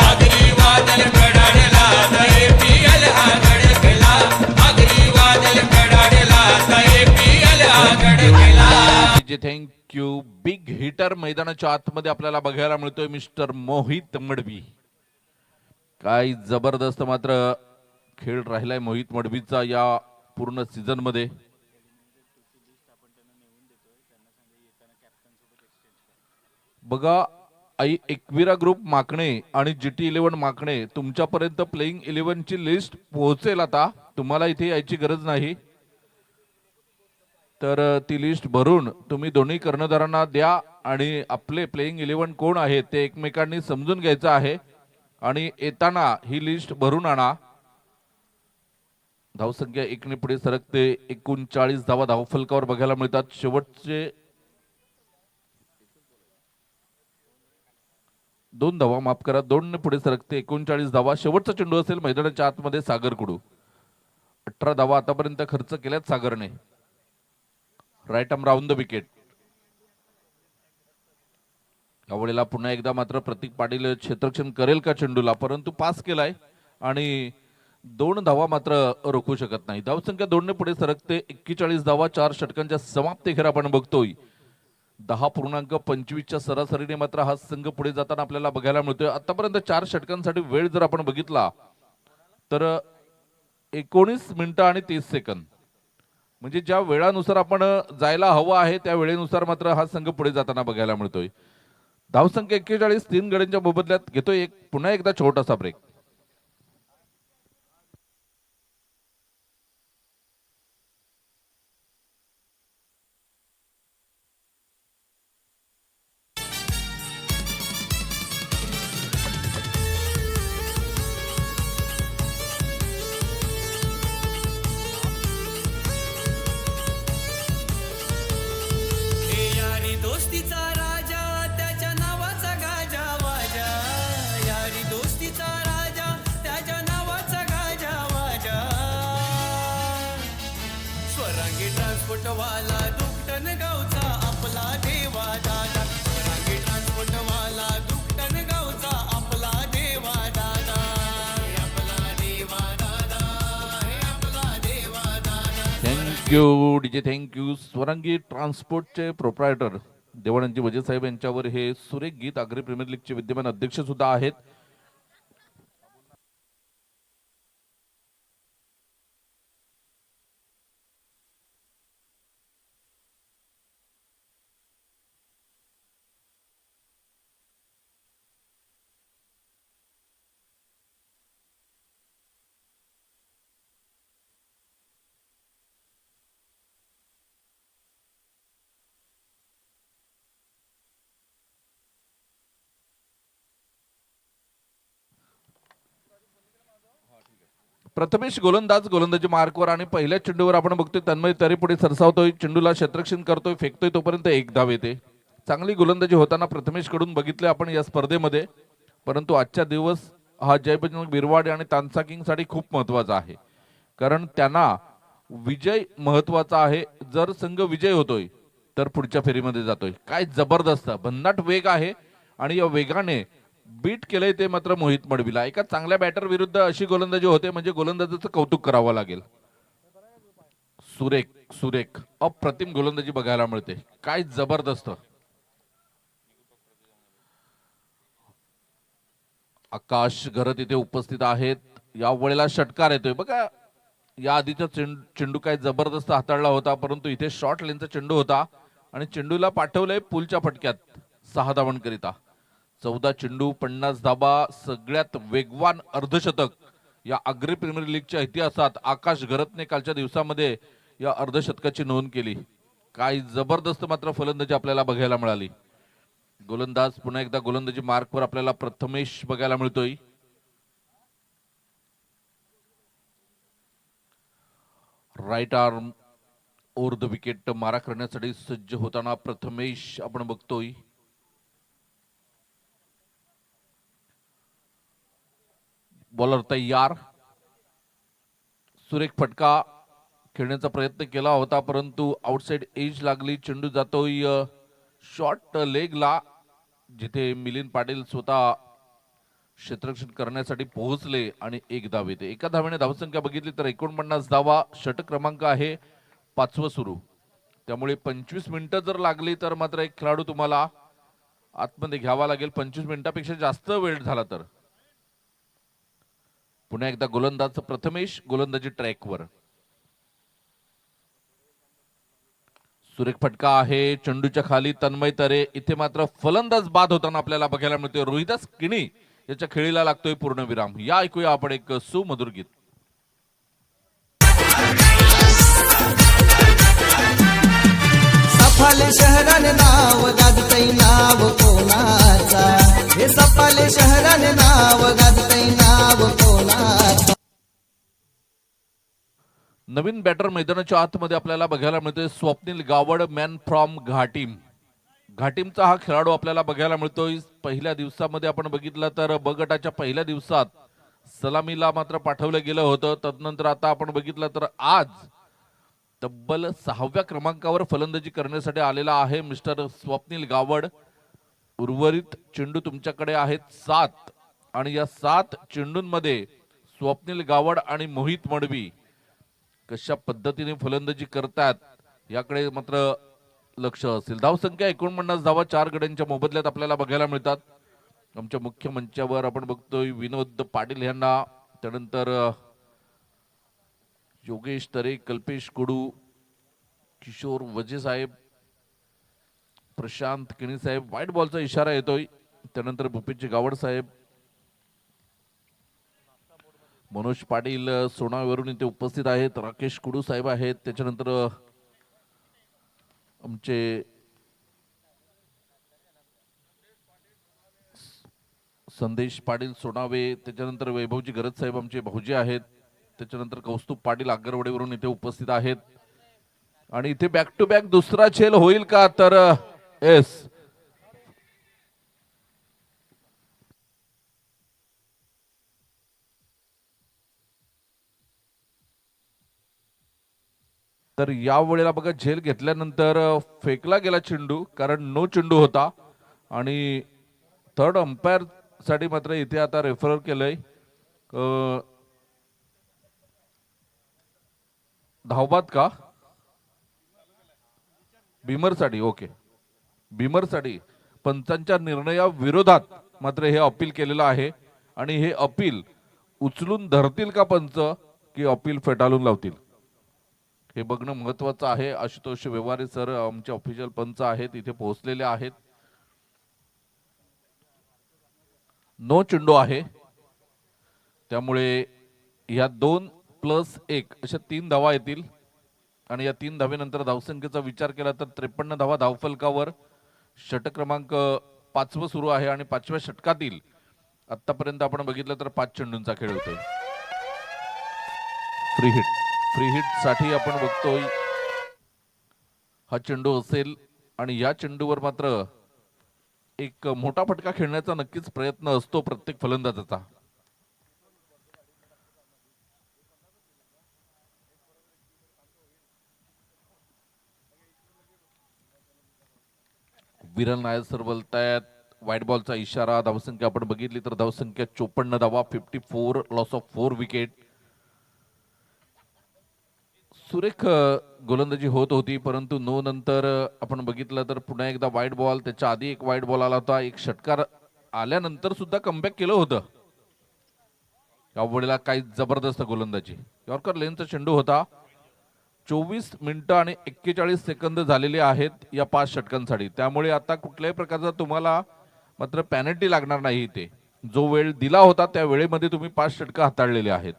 आगरी वादल कडाडला, आता APL हा धडकला. आगरी वादल कडाडला, आता APL हा धडकला. थँक्यू. बिग हिटर मैदानाच्या आतमध्ये आपल्याला बघायला मिळतोय मिस्टर मोहित मडवी. काय जबरदस्त मात्र खेळ राहिलाय मोहित मडवीचा या पूर्ण सीझन मध्ये. बघा, एकविरा ग्रुप माकणे आणि GT11 माकणे तुमच्यापर्यंत प्लेइंग 11 ची लिस्ट पोहोचेल. आता तुम्हाला इथे यायची गरज नाही, तर ती लिस्ट भरून तुम्ही दोन्ही कर्णधारांना द्या आणि आपले प्लेइंग 11 कोण आहे ते एकमेकांनी समजून घ्यायचं आहे आणि येताना ही लिस्ट भरून आणा. धावसंख्या 1 ने पुढे सरकते. 39 धावा धावफलकावर बघायला मिळतात. शेवटचे 2 धावा, माफ करा, 2 ने पुढे सरकते. 39 धावा. शेवटचा चेंडू असेल मैदानाच्या आतमध्ये सागर कुडू. 18 धावा आतापर्यंत खर्च केल्यात सागरने. Right arm round the wicket. यावेळेला पुन्हा एकदा मात्र प्रतीक पाटील क्षेत्ररक्षण करेल का चेंडूला, परंतु पास केलाय आणि 2 धावा मात्र रोखू शकत नाही. धावसंख्या 2 ने पुढे सरकते. 41 धावा 4 षटकांच्या समाप्तीखेर आपण बघतोय. 10.25 च्या सरासरीने मात्र हा संघ पुढे जाताना आपल्याला बघायला मिळतोय. आतापर्यंत 4 षटकांसाठी वेळ जर आपण बघितला तर 19 मिनिटं आणि 30 सेकंद, म्हणजे ज्या वेळानुसार आपण जायला हवं आहे त्या वेळेनुसार मात्र हा संघ पुढे जाताना बघायला मिळतोय. धावसंख्या 41, 3 गड्यांच्या मोबदल्यात घेतोय पुन्हा एकदा छोटासा ब्रेक. हे यारी दोस्तीचा राजा त्याच्या नावाचा गाजा वाजा, यारी दोस्तीचा राजा त्याच्या नावाचा गाजा वाजा. स्वरांगी ट्रान्सपोर्ट वाला दुकटन गावचा आपला देवा दादा, स्वरांगी ट्रान्सपोर्ट वाला दुकटन गावचा आपला देवा दादा, हे आपला देवा दादा, हे आपला देवा दादा. Thank you DJ, thank you. स्वरांगी ट्रान्सपोर्टचे प्रोप्रायटर देवानंदजी वजे साहेब यांच्यावर हे सुरेख गीत आग्री प्रीमियर लीगचे विद्यमान अध्यक्ष सुद्धा आहेत. प्रथमेश गोलंदाजी मार्कवर आणि पहिल्या चेंडूवर आपण बघतोय तन्मय तरी पुढे सरसावतोय, चेंडूला क्षेत्ररक्षण करतोय, फेकतोय, तोपर्यंत एक धाव येते. चांगली गोलंदाजी होताना प्रथमेश कडून बघितले आपण या स्पर्धेमध्ये, परंतु आजचा दिवस हा जयबजरंग बिरवाडे आणि तानसा किंग साठी खूप महत्वाचा आहे, कारण त्यांना विजय महत्वाचा आहे. जर संघ विजय होतोय तर पुढच्या फेरीमध्ये जातोय. काय जबरदस्त भन्नाट वेग आहे आणि या वेगाने बीट केलंय ते मात्र मोहित मडवीला. एका चांगल्या बॅटर विरुद्ध अशी गोलंदाजी होते म्हणजे गोलंदाजीचं कौतुक करावं लागेल. सुरेख सुरेख अप्रतिम गोलंदाजी बघायला मिळते. काय जबरदस्त. आकाश घरत इथे उपस्थित आहेत. या वेळेला षटकार येतोय बघा. या आधीचा चेंडू काय जबरदस्त हाताळला होता, परंतु इथे शॉर्ट लेनचा चेंडू होता आणि चेंडूला पाठवलंय पुलच्या फटक्यात 6 धावांकरिता. 14 चेंडू 50 धाबा, सगळ्यात वेगवान अर्धशतक या आग्री प्रीमियर लीगच्या इतिहासात आकाश घरतने कालच्या दिवसामध्ये या अर्धशतकाची नोंद केली. काय जबरदस्त मात्र फलंदाजी आपल्याला बघायला मिळाली. गोलंदाज पुन्हा एकदा गोलंदाजी मार्कवर आपल्याला प्रथमेश बघायला मिळतोय. Right arm over the wicket मारा करण्यासाठी सज्ज होताना प्रथमेश आपण बघतोय. बॉलर तयार. सुरेख फटका खेळण्याचा प्रयत्न केला होता, परंतु आउटसाइड एज लागली. चेंडू जातोय शॉर्ट लेगला, जिथे मिलिंद पाटील स्वतः क्षेत्ररक्षण करण्यासाठी पोहोचले आणि एक धाव येते. एका धावेने धावसंख्या बघितली तर 49 धावा. षटक क्रमांक आहे 5वं सुरू, त्यामुळे 25 मिनिटं जर लागली तर मात्र एक खेळाडू तुम्हाला आतमध्ये घ्यावा लागेल. 25 मिनिटापेक्षा जास्त वेळ झाला तर. पुन्हा एकदा गोलंदाज प्रथमेश गोलंदाजी ट्रॅकवर. सुरेख फटका आहे चेंडूच्या खाली. तन्मय तरे इथे मात्र फलंदाज बाद होताना आपल्याला बघायला मिळतोय. रोहिदास किणी याच्या खेळीला लागतोय पूर्णविराम. या ऐकूया आपण एक सुमधुर गीत. सफाले शहराने नाव गाजतई नाव कोणाचा, हे सफाले शहराने नाव गाजतई नाव कोणाचा. नवीन बॅटर मैदानाच्या आतमध्ये आपल्याला बघायला मिळतोय. Swapnil Gawad, man from Ghatim. घाटीमचा हा खेळाडू आपल्याला बघायला मिळतोय. पहिल्या दिवसामध्ये आपण बघितलं तर ब गटाच्या पहिल्या दिवसात सलामीला मात्र पाठवलं गेलं होतं. तदनंतर आता आपण बघितलं तर आज तब्बल 6व्या क्रमांकावर फलंदाजी करण्यासाठी आलेला आहे मिस्टर स्वप्नील गावड. उर्वरित चेंडू तुमच्याकडे आहेत 7 आणि या 7 चेंडूंमध्ये स्वप्नील गावड आणि मोहित मडवी कशा पद्धतीने फलंदाजी करतात याकडे मात्र लक्ष असेल. धावसंख्या 49 धावा 4 गड्यांच्या मोबदल्यात आपल्याला बघायला मिळतात. आमच्या मुख्य मंचावर आपण बघतोय विनोद पाटील यांना, त्यानंतर योगेश तरे, कल्पेश कडू, किशोर वजे साहेब, प्रशांत किणी साहेब. व्हाईट बॉलचा इशारा येतोय. त्यानंतर भूपेश गावड साहेब, मनोज पाटील सोनावरून इथे उपस्थित आहेत, राकेश कुडू साहेब आहेत, त्याच्यानंतर आमचे संदेश पाटील सोनावे, त्याच्यानंतर वैभवजी गरज साहेब आमचे भाऊजी आहेत, त्याच्यानंतर कौस्तुभ पाटील आगरवडेवरून इथे उपस्थित आहेत. आणि इथे बॅक टू बॅक दुसरा झेल होईल का, तर एस तर या वेळेला बघा झेल घेतल्यानंतर फेकला गेला चेंडू, कारण नो चेंडू होता. आणि थर्ड अंपायर साठी मात्र इथे आता रेफर केलंय धावबाद का भीमरसाठी. ओके, भीमरसाठी पंचांच्या निर्णयाविरोधात मात्र हे अपील केलेलं आहे. आणि हे अपील उचलून धरतील का पंच, की अपील फेटाळून लावतील, हे बघणं महत्वाचं आहे. आशुतोष व्यवहारे सर आमचे ऑफिशियल पंच आहेत, इथे पोहोचलेले आहेत. नो चेंडू आहे, त्यामुळे या 2+1 अशा 3 धावा येतील. आणि या 3 धावेनंतर धावसंख्येचा विचार केला तर 53 धावा धावफलकावर. षटक क्रमांक 5 सुरू आहे आणि 5व्या षटकातील आतापर्यंत आपण बघितलं तर 5 चेंडूंचा खेळ होतोय. फ्री हिट साठी आपण बघतोय हा चेंडू असेल. आणि या चेंडूवर मात्र एक मोठा फटका खेळण्याचा नक्कीच प्रयत्न असतो प्रत्येक फलंदाजाचा. विरल नायर सर बोलतायत व्हाईट बॉलचा इशारा. धावसंख्या आपण बघितली तर धावसंख्या 54 धावा, 54, लॉस ऑफ 4 विकेट. सुरेख गोलंदाजी होत होती, परंतु नो नंतर आपण बघितलं तर पुन्हा एकदा व्हाईट बॉल, त्याच्या आधी एक व्हाईट बॉल आला होता. एक षटकार आल्यानंतर सुद्धा कमबॅक केलं होतं. यावेळेला काही जबरदस्त गोलंदाजी. यॉर्कर लेनचा चेंडू होता. 24 मिनिटं आणि 41 सेकंद झालेले आहेत या 5 षटकांसाठी. त्यामुळे आता कुठल्याही प्रकारचा तुम्हाला मात्र पॅनल्टी लागणार नाही. इथे जो वेळ दिला होता त्या वेळेमध्ये तुम्ही 5 षटकं हाताळलेले आहेत.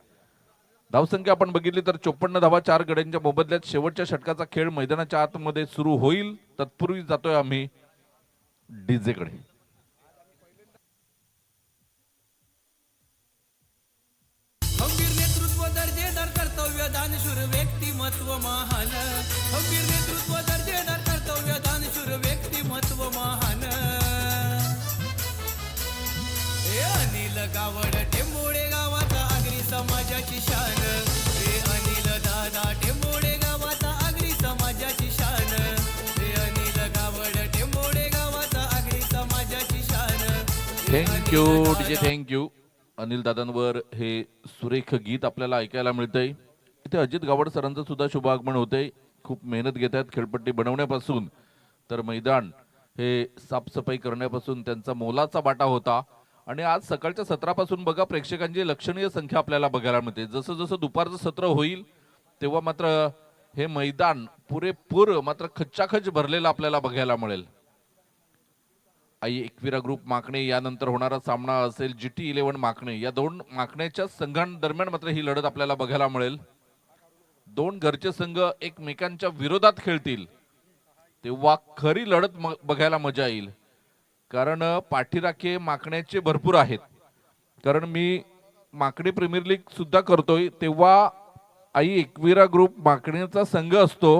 धावसंख्या आपण बघितली तर 54 धावा 4 गड्यांच्या मोबदल्यात शेवटच्या षटकाचा खेळ मैदानाच्या आतमध्ये सुरू होईल. तत्पूर्वी जातोय आम्ही डीजे कडे. खंबीर नेतृत्व दर्जेदार कर्तव्य दानशूर व्यक्तिमत्व महान. खंबीर नेतृत्व दर्जेदार कर्तव्य दानशूर व्यक्तिमत्व महान. हे अनिल गावड टेंबोडे गावाचा आगरी समाजाची शान. हे अनिल दादा टेंबोडे गावाचा आगरी समाजाची शान. हे अनिल गावड टेंबोडे गावाचा आगरी समाजाची शान. Thank you DJ, thank you. अनिल दादांवर हे सुरेख गीत आपल्याला ऐकायला मिळतंय. इथे अजित गावड सरांचं सुद्धा शुभ आगमन होतंय. खूप मेहनत घेत आहेत खेळपट्टी बनवण्यापासून तर मैदान हे साफसफाई करण्यापासून त्यांचा मोलाचा वाटा होता. आणि आज सकाळच्या सत्रापासून बघा प्रेक्षकांची लक्षणीय संख्या आपल्याला बघायला मिळते. जसं जसं दुपारचं सत्र होईल तेव्हा मात्र हे मैदान पुरेपूर मात्र खच्चाखच भरलेलं आपल्याला बघायला मिळेल. आई एकविरा ग्रुप माकणे यानंतर होणारा सामना असेल GT11 माकणे. या 2 माकण्याच्या संघांदरम्यान मात्र ही लढत आपल्याला बघायला मिळेल. 2 घरचे संघ एकमेकांच्या विरोधात खेळतील तेव्हा खरी लढत बघायला मजा येईल. कारण पाठीराखे माकण्याचे भरपूर आहेत. कारण मी माकणे प्रीमियर लीग सुद्धा करतोय तेव्हा आई एकविरा ग्रुप माकणेचा संघ असतो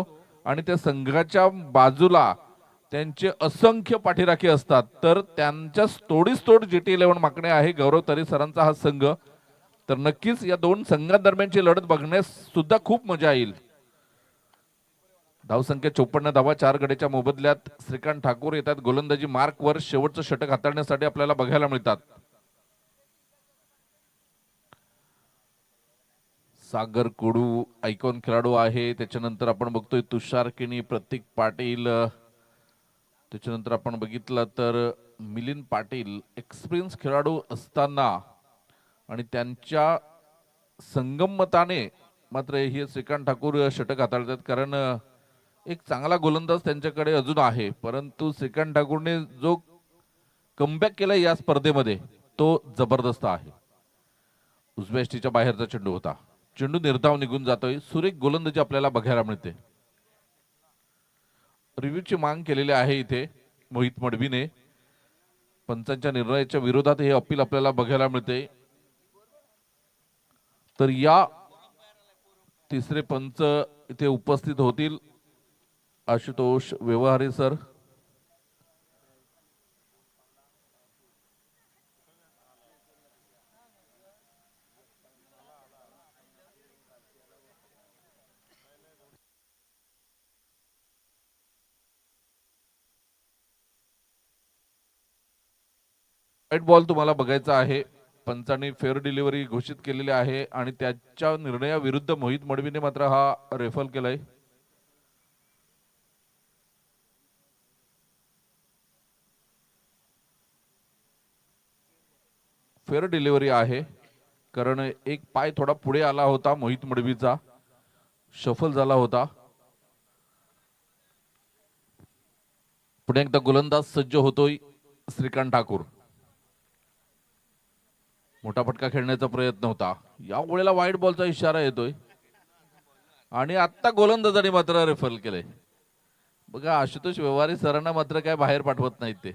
आणि त्या संघाच्या बाजूला त्यांचे असंख्य पाठीराखे असतात. तर त्यांच्या तोडीस तोड GT11 माकणे आहे. गौरव तरे सरांचा हा संघ. तर नक्कीच या 2 संघांदरम्यानची लढत बघण्यास सुद्धा खूप मजा येईल. धावसंख्या 54 धावा 4 गड्याच्या मोबदल्यात श्रीकांत ठाकूर येतात गोलंदाजी मार्कवर. शेवटचं षटक हाताळण्यासाठी आपल्याला बघायला मिळतात. सागर कोडू आयकॉन खेळाडू आहे. त्याच्यानंतर आपण बघतोय तुषार किणी, प्रतीक पाटील, त्याच्यानंतर आपण बघितलं तर मिलिंद पाटील एक्सपिरियन्स खेळाडू असताना आणि त्यांच्या संगमताने मात्र हे श्रीकांत ठाकूर षटक हाताळतात. कारण एक चांगला गोलंदाज त्यांच्याकडे अजून आहे, परंतु श्रीकांत ठाकूरने जो कमबॅक केला या स्पर्धेमध्ये तो जबरदस्त आहे. उजव्या यष्टीच्या बाहेरचा चेंडू होता. चेंडू निर्धाव निघून जातोय. सुरेख गोलंदाजी आपल्याला बघायला मिळते. रिव्ह्यूची मांग केलेली आहे इथे मोहित मडवीने. पंचांच्या निर्णयाच्या विरोधात हे अपील आपल्याला बघायला मिळते. तर या तिसरे पंच इथे उपस्थित होतील. Ashutosh Vyavahare sir, white ball तुम्हाला बघायचा आहे. पंचांनी फेअर डिलिव्हरी घोषित केलेली आहे आणि त्याच्या निर्णयाविरुद्ध मोहित मडवीने मात्र हा रेफल केलाय. फेअर डिलिव्हरी आहे, कारण एक पाय थोडा पुढे आला होता मोहित मडवीचा, शफल झाला होता. पुढे एकदा गोलंदाज सज्ज होतोय श्रीकांत ठाकूर. मोठा फटका खेळण्याचा प्रयत्न होता. या वेळेला व्हाईट बॉलचा इशारा येतोय आणि आता गोलंदाजाने मात्र रेफल केलंय. बघा, आशुतोष व्यवहारे सरांना मात्र काय बाहेर पाठवत नाहीत ते.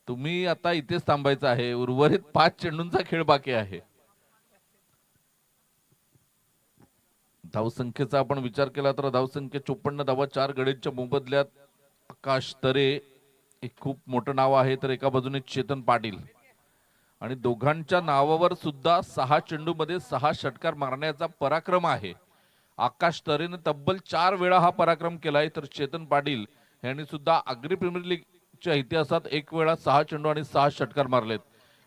तुम्ही आता इथेच थांबायचं आहे. उर्वरित 5 चेंडूंचा खेळ बाकी आहे. धावसंख्येचा आपण विचार केला तर धावसंख्या 54 धावा 4 गड्यांच्या मोबदल्यात. आकाश तरे एक खूप मोठं नाव आहे, तर एका बाजूने चेतन पाटील आणि दोघांच्या नावावर सुद्धा 6 चेंडूमध्ये 6 षटकार मारण्याचा पराक्रम आहे. आकाश तरेने तब्बल 4 वेळा हा पराक्रम केलाय, तर चेतन पाटील यांनी सुद्धा आगरी प्रीमियर लीगच्या इतिहासात 1 वेळा 6 चेंडू आणि 6 षटकार मारलेत.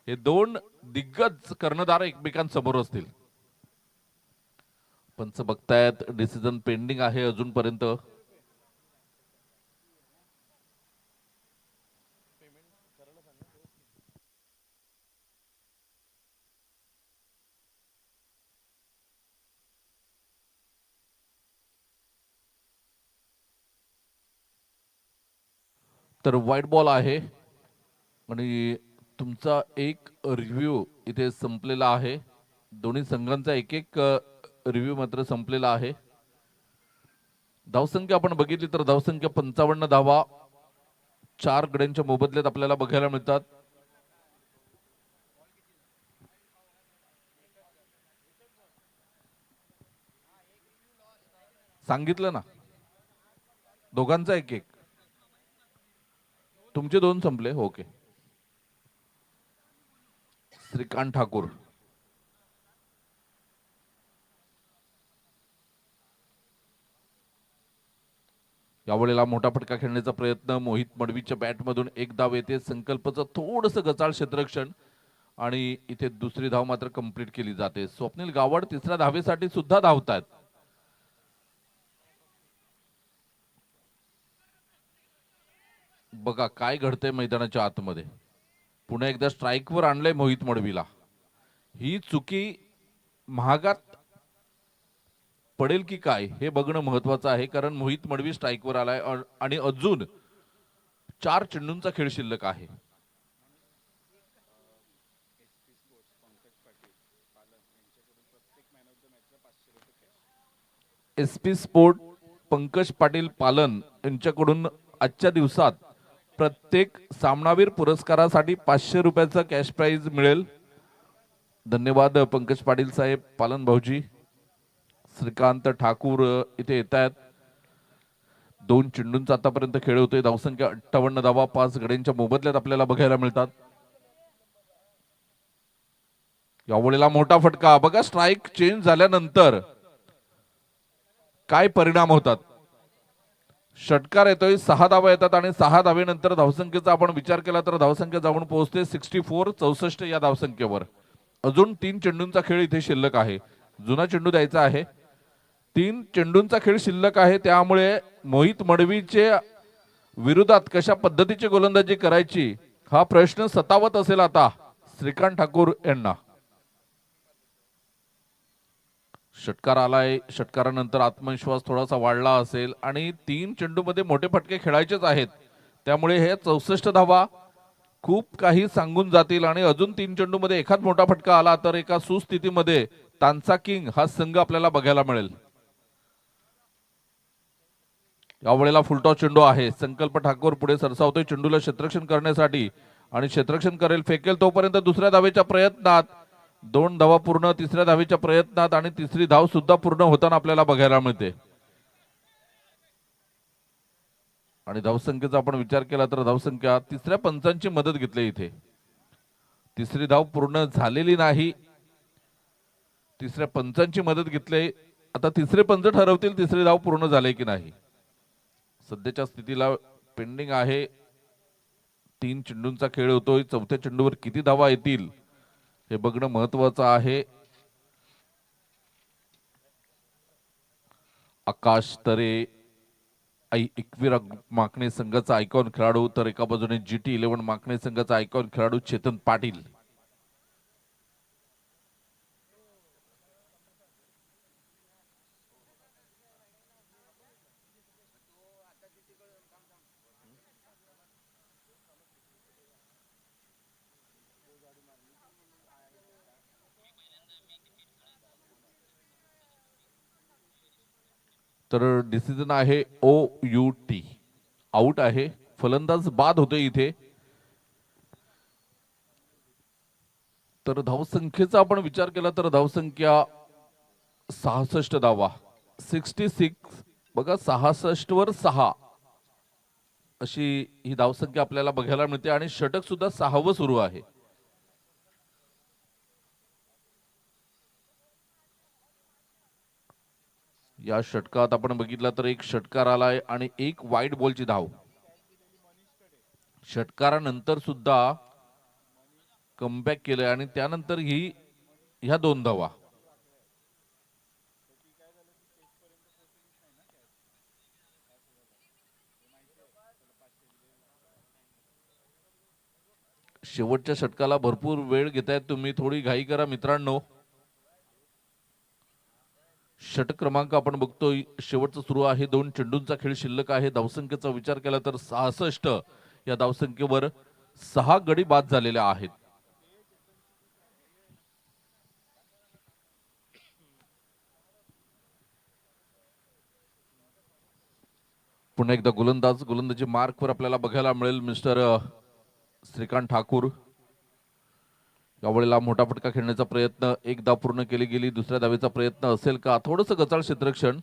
हे दोन दिग्गज कर्णधार एकमेकांसमोर असतील. पंच बघतायत, डिसिजन पेंडिंग आहे अजूनपर्यंत. तर व्हाईट बॉल आहे आणि तुमचा एक रिव्ह्यू इथे संपलेला आहे. दोन्ही संघांचा एक एक रिव्ह्यू मात्र संपलेला आहे. धावसंख्या आपण बघितली तर धावसंख्या 55 धावा 4 गड्यांच्या मोबदल्यात आपल्याला बघायला मिळतात. सांगितलं ना, दोघांचा एक एक. तुमचे 2 संपले. ओके. श्रीकांत ठाकूर यावेळेला मोठा फटका खेळण्याचा प्रयत्न. मोहित मडवीच्या बॅटमधून एक धाव येते. संकल्पचं थोडंसं गचाळ क्षेत्ररक्षण आणि इथे दुसरी धाव मात्र कंप्लीट केली जाते. स्वप्नील गावड तिसऱ्या धावेसाठी सुद्धा धावतात. बघा काय घडतंय मैदानाच्या आतमध्ये. पुन्हा एकदा स्ट्राईकवर आणलंय मोहित मडवीला. ही चुकी महागात पडेल की काय हे बघणं महत्वाचं आहे, कारण मोहित मडवी स्ट्राईकवर आलाय आणि अजून 4 चेंडूंचा खेळ शिल्लक आहे. SP स्पोर्ट पंकज पाटील पालन यांच्याकडून आजच्या दिवसात प्रत्येक सामनावीर पुरस्कारासाठी 500 रुपयाचा कॅश प्राइज मिळेल. धन्यवाद पंकज पाटील साहेब, पालन भाऊजी. श्रीकांत ठाकूर इथे येत आहेत. 2 चेंडूंचा आतापर्यंत खेळ होतोय. धावसंख्या 58 धावा 5 गड्यांच्या मोबदल्यात आपल्याला बघायला मिळतात. यावेळेला मोठा फटका. बघा स्ट्राईक चेंज झाल्यानंतर काय परिणाम होतात. षटकार येतोय, 6 धावा येतात आणि 6 धावेनंतर धावसंख्येचा आपण विचार केला तर धावसंख्या जाऊन पोहोचते 64 64 या धावसंख्येवर. अजून 3 चेंडूंचा खेळ इथे शिल्लक आहे. जुना चेंडू द्यायचा आहे. 3 चेंडूंचा खेळ शिल्लक आहे, त्यामुळे मोहित मडवीचे विरोधात कशा पद्धतीची गोलंदाजी करायची हा प्रश्न सतावत असेल आता श्रीकांत ठाकूर यांना. षटकार आलाय, षटकारानंतर आत्मविश्वास थोडासा वाढला असेल आणि 3 चेंडूमध्ये मोठे फटके खेळायचेच आहेत, त्यामुळे हे 64 धावा खूप काही सांगून जातील. आणि अजून 3 चेंडूमध्ये एखाद मोठा फटका आला तर एका सुस्थितीमध्ये तांचा किंग हा संघ आपल्याला बघायला मिळेल. यावेळेला फुलटॉस चेंडू आहे. संकल्प ठाकूर पुढे सरसावतोय चेंडूला क्षेत्ररक्षण करण्यासाठी आणि क्षेत्ररक्षण करेल, फेकेल तोपर्यंत दुसऱ्या धावेच्या प्रयत्नात 2 धावा पूर्ण, तिसऱ्या धावेच्या प्रयत्नात आणि तिसरी धाव सुद्धा पूर्ण होताना आपल्याला बघायला मिळते. आणि धावसंख्येचा आपण विचार केला तर धावसंख्या तिसऱ्या पंचांची मदत घेतली इथे. तिसरी धाव पूर्ण झालेली नाही, तिसऱ्या पंचांची मदत घेतली. आता तिसरे पंच ठरवतील तिसरी धाव पूर्ण झाली की नाही. सध्याच्या स्थितीला पेंडिंग आहे, 3 चेंडूंचा खेळ होतोय. चौथ्या चेंडूवर किती धावा येतील हे बघणं महत्वाचं आहे. आकाश तरे एकविरा माकणे संघाचा आयकॉन खेळाडू, तर एका बाजूने GT11 माकणे संघाचा आयकॉन खेळाडू चेतन पाटील. तर डिसिजन आहे OUT, आउट आहे. फलंदाज बाद होते इथे. तर धावसंख्येचा आपण विचार केला तर धावसंख्या 66 धावा, 66. बघा 66 वर 6 अशी ही धावसंख्या आपल्याला बघायला मिळते आणि षटक सुद्धा 6वं सुरू आहे. या षटकात आपण बघितलं तर एक षटकार आलाय आणि एक वाईड बॉलची धाव. षटकारानंतर सुद्धा कमबॅक केलंय आणि त्यानंतर ह्या 2 धावा. शेवटच्या षटकाला भरपूर वेळ घेतायत तुम्ही, थोडी घाई करा मित्रांनो. षटक क्रमांक आपण बघतोय शेवटचा सुरू आहे. 2 चेंडूंचा खेळ शिल्लक आहे. धावसंख्येचा विचार केला तर 66. या धावसंख्येवर 6 गडी बाद झालेले आहेत. पुन्हा एकदा गोलंदाजी मार्कवर आपल्याला बघायला मिळेल मिस्टर श्रीकांत ठाकूर. यावेळेला मोठा फटका खेळण्याचा प्रयत्न, एक धाव पूर्ण केली गेली. दुसऱ्या धावेचा प्रयत्न असेल का, थोडंसं गचाळ क्षेत्ररक्षण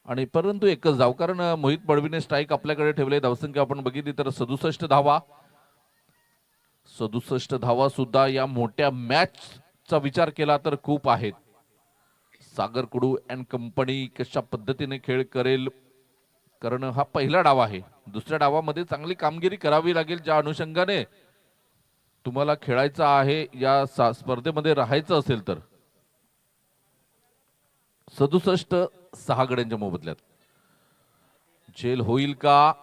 आणि परंतु एकच धाव, कारण मोहित मडवीने स्ट्राईक आपल्याकडे ठेवले. धावसंख्या आपण बघितली तर 67 धावा. 67 धावा सुद्धा या मोठ्या मॅचचा विचार केला तर खूप आहेत. सागर कुडू अँड कंपनी कशा पद्धतीने खेळ करेल, कारण हा पहिला डाव आहे. दुसऱ्या डावामध्ये चांगली कामगिरी करावी लागेल, ज्या अनुषंगाने तुम्हाला खेळायचं आहे, या स्पर्धेमध्ये राहायचं असेल तर. 67 6 गड्यांच्या मोबदल्यात झेल होईल का,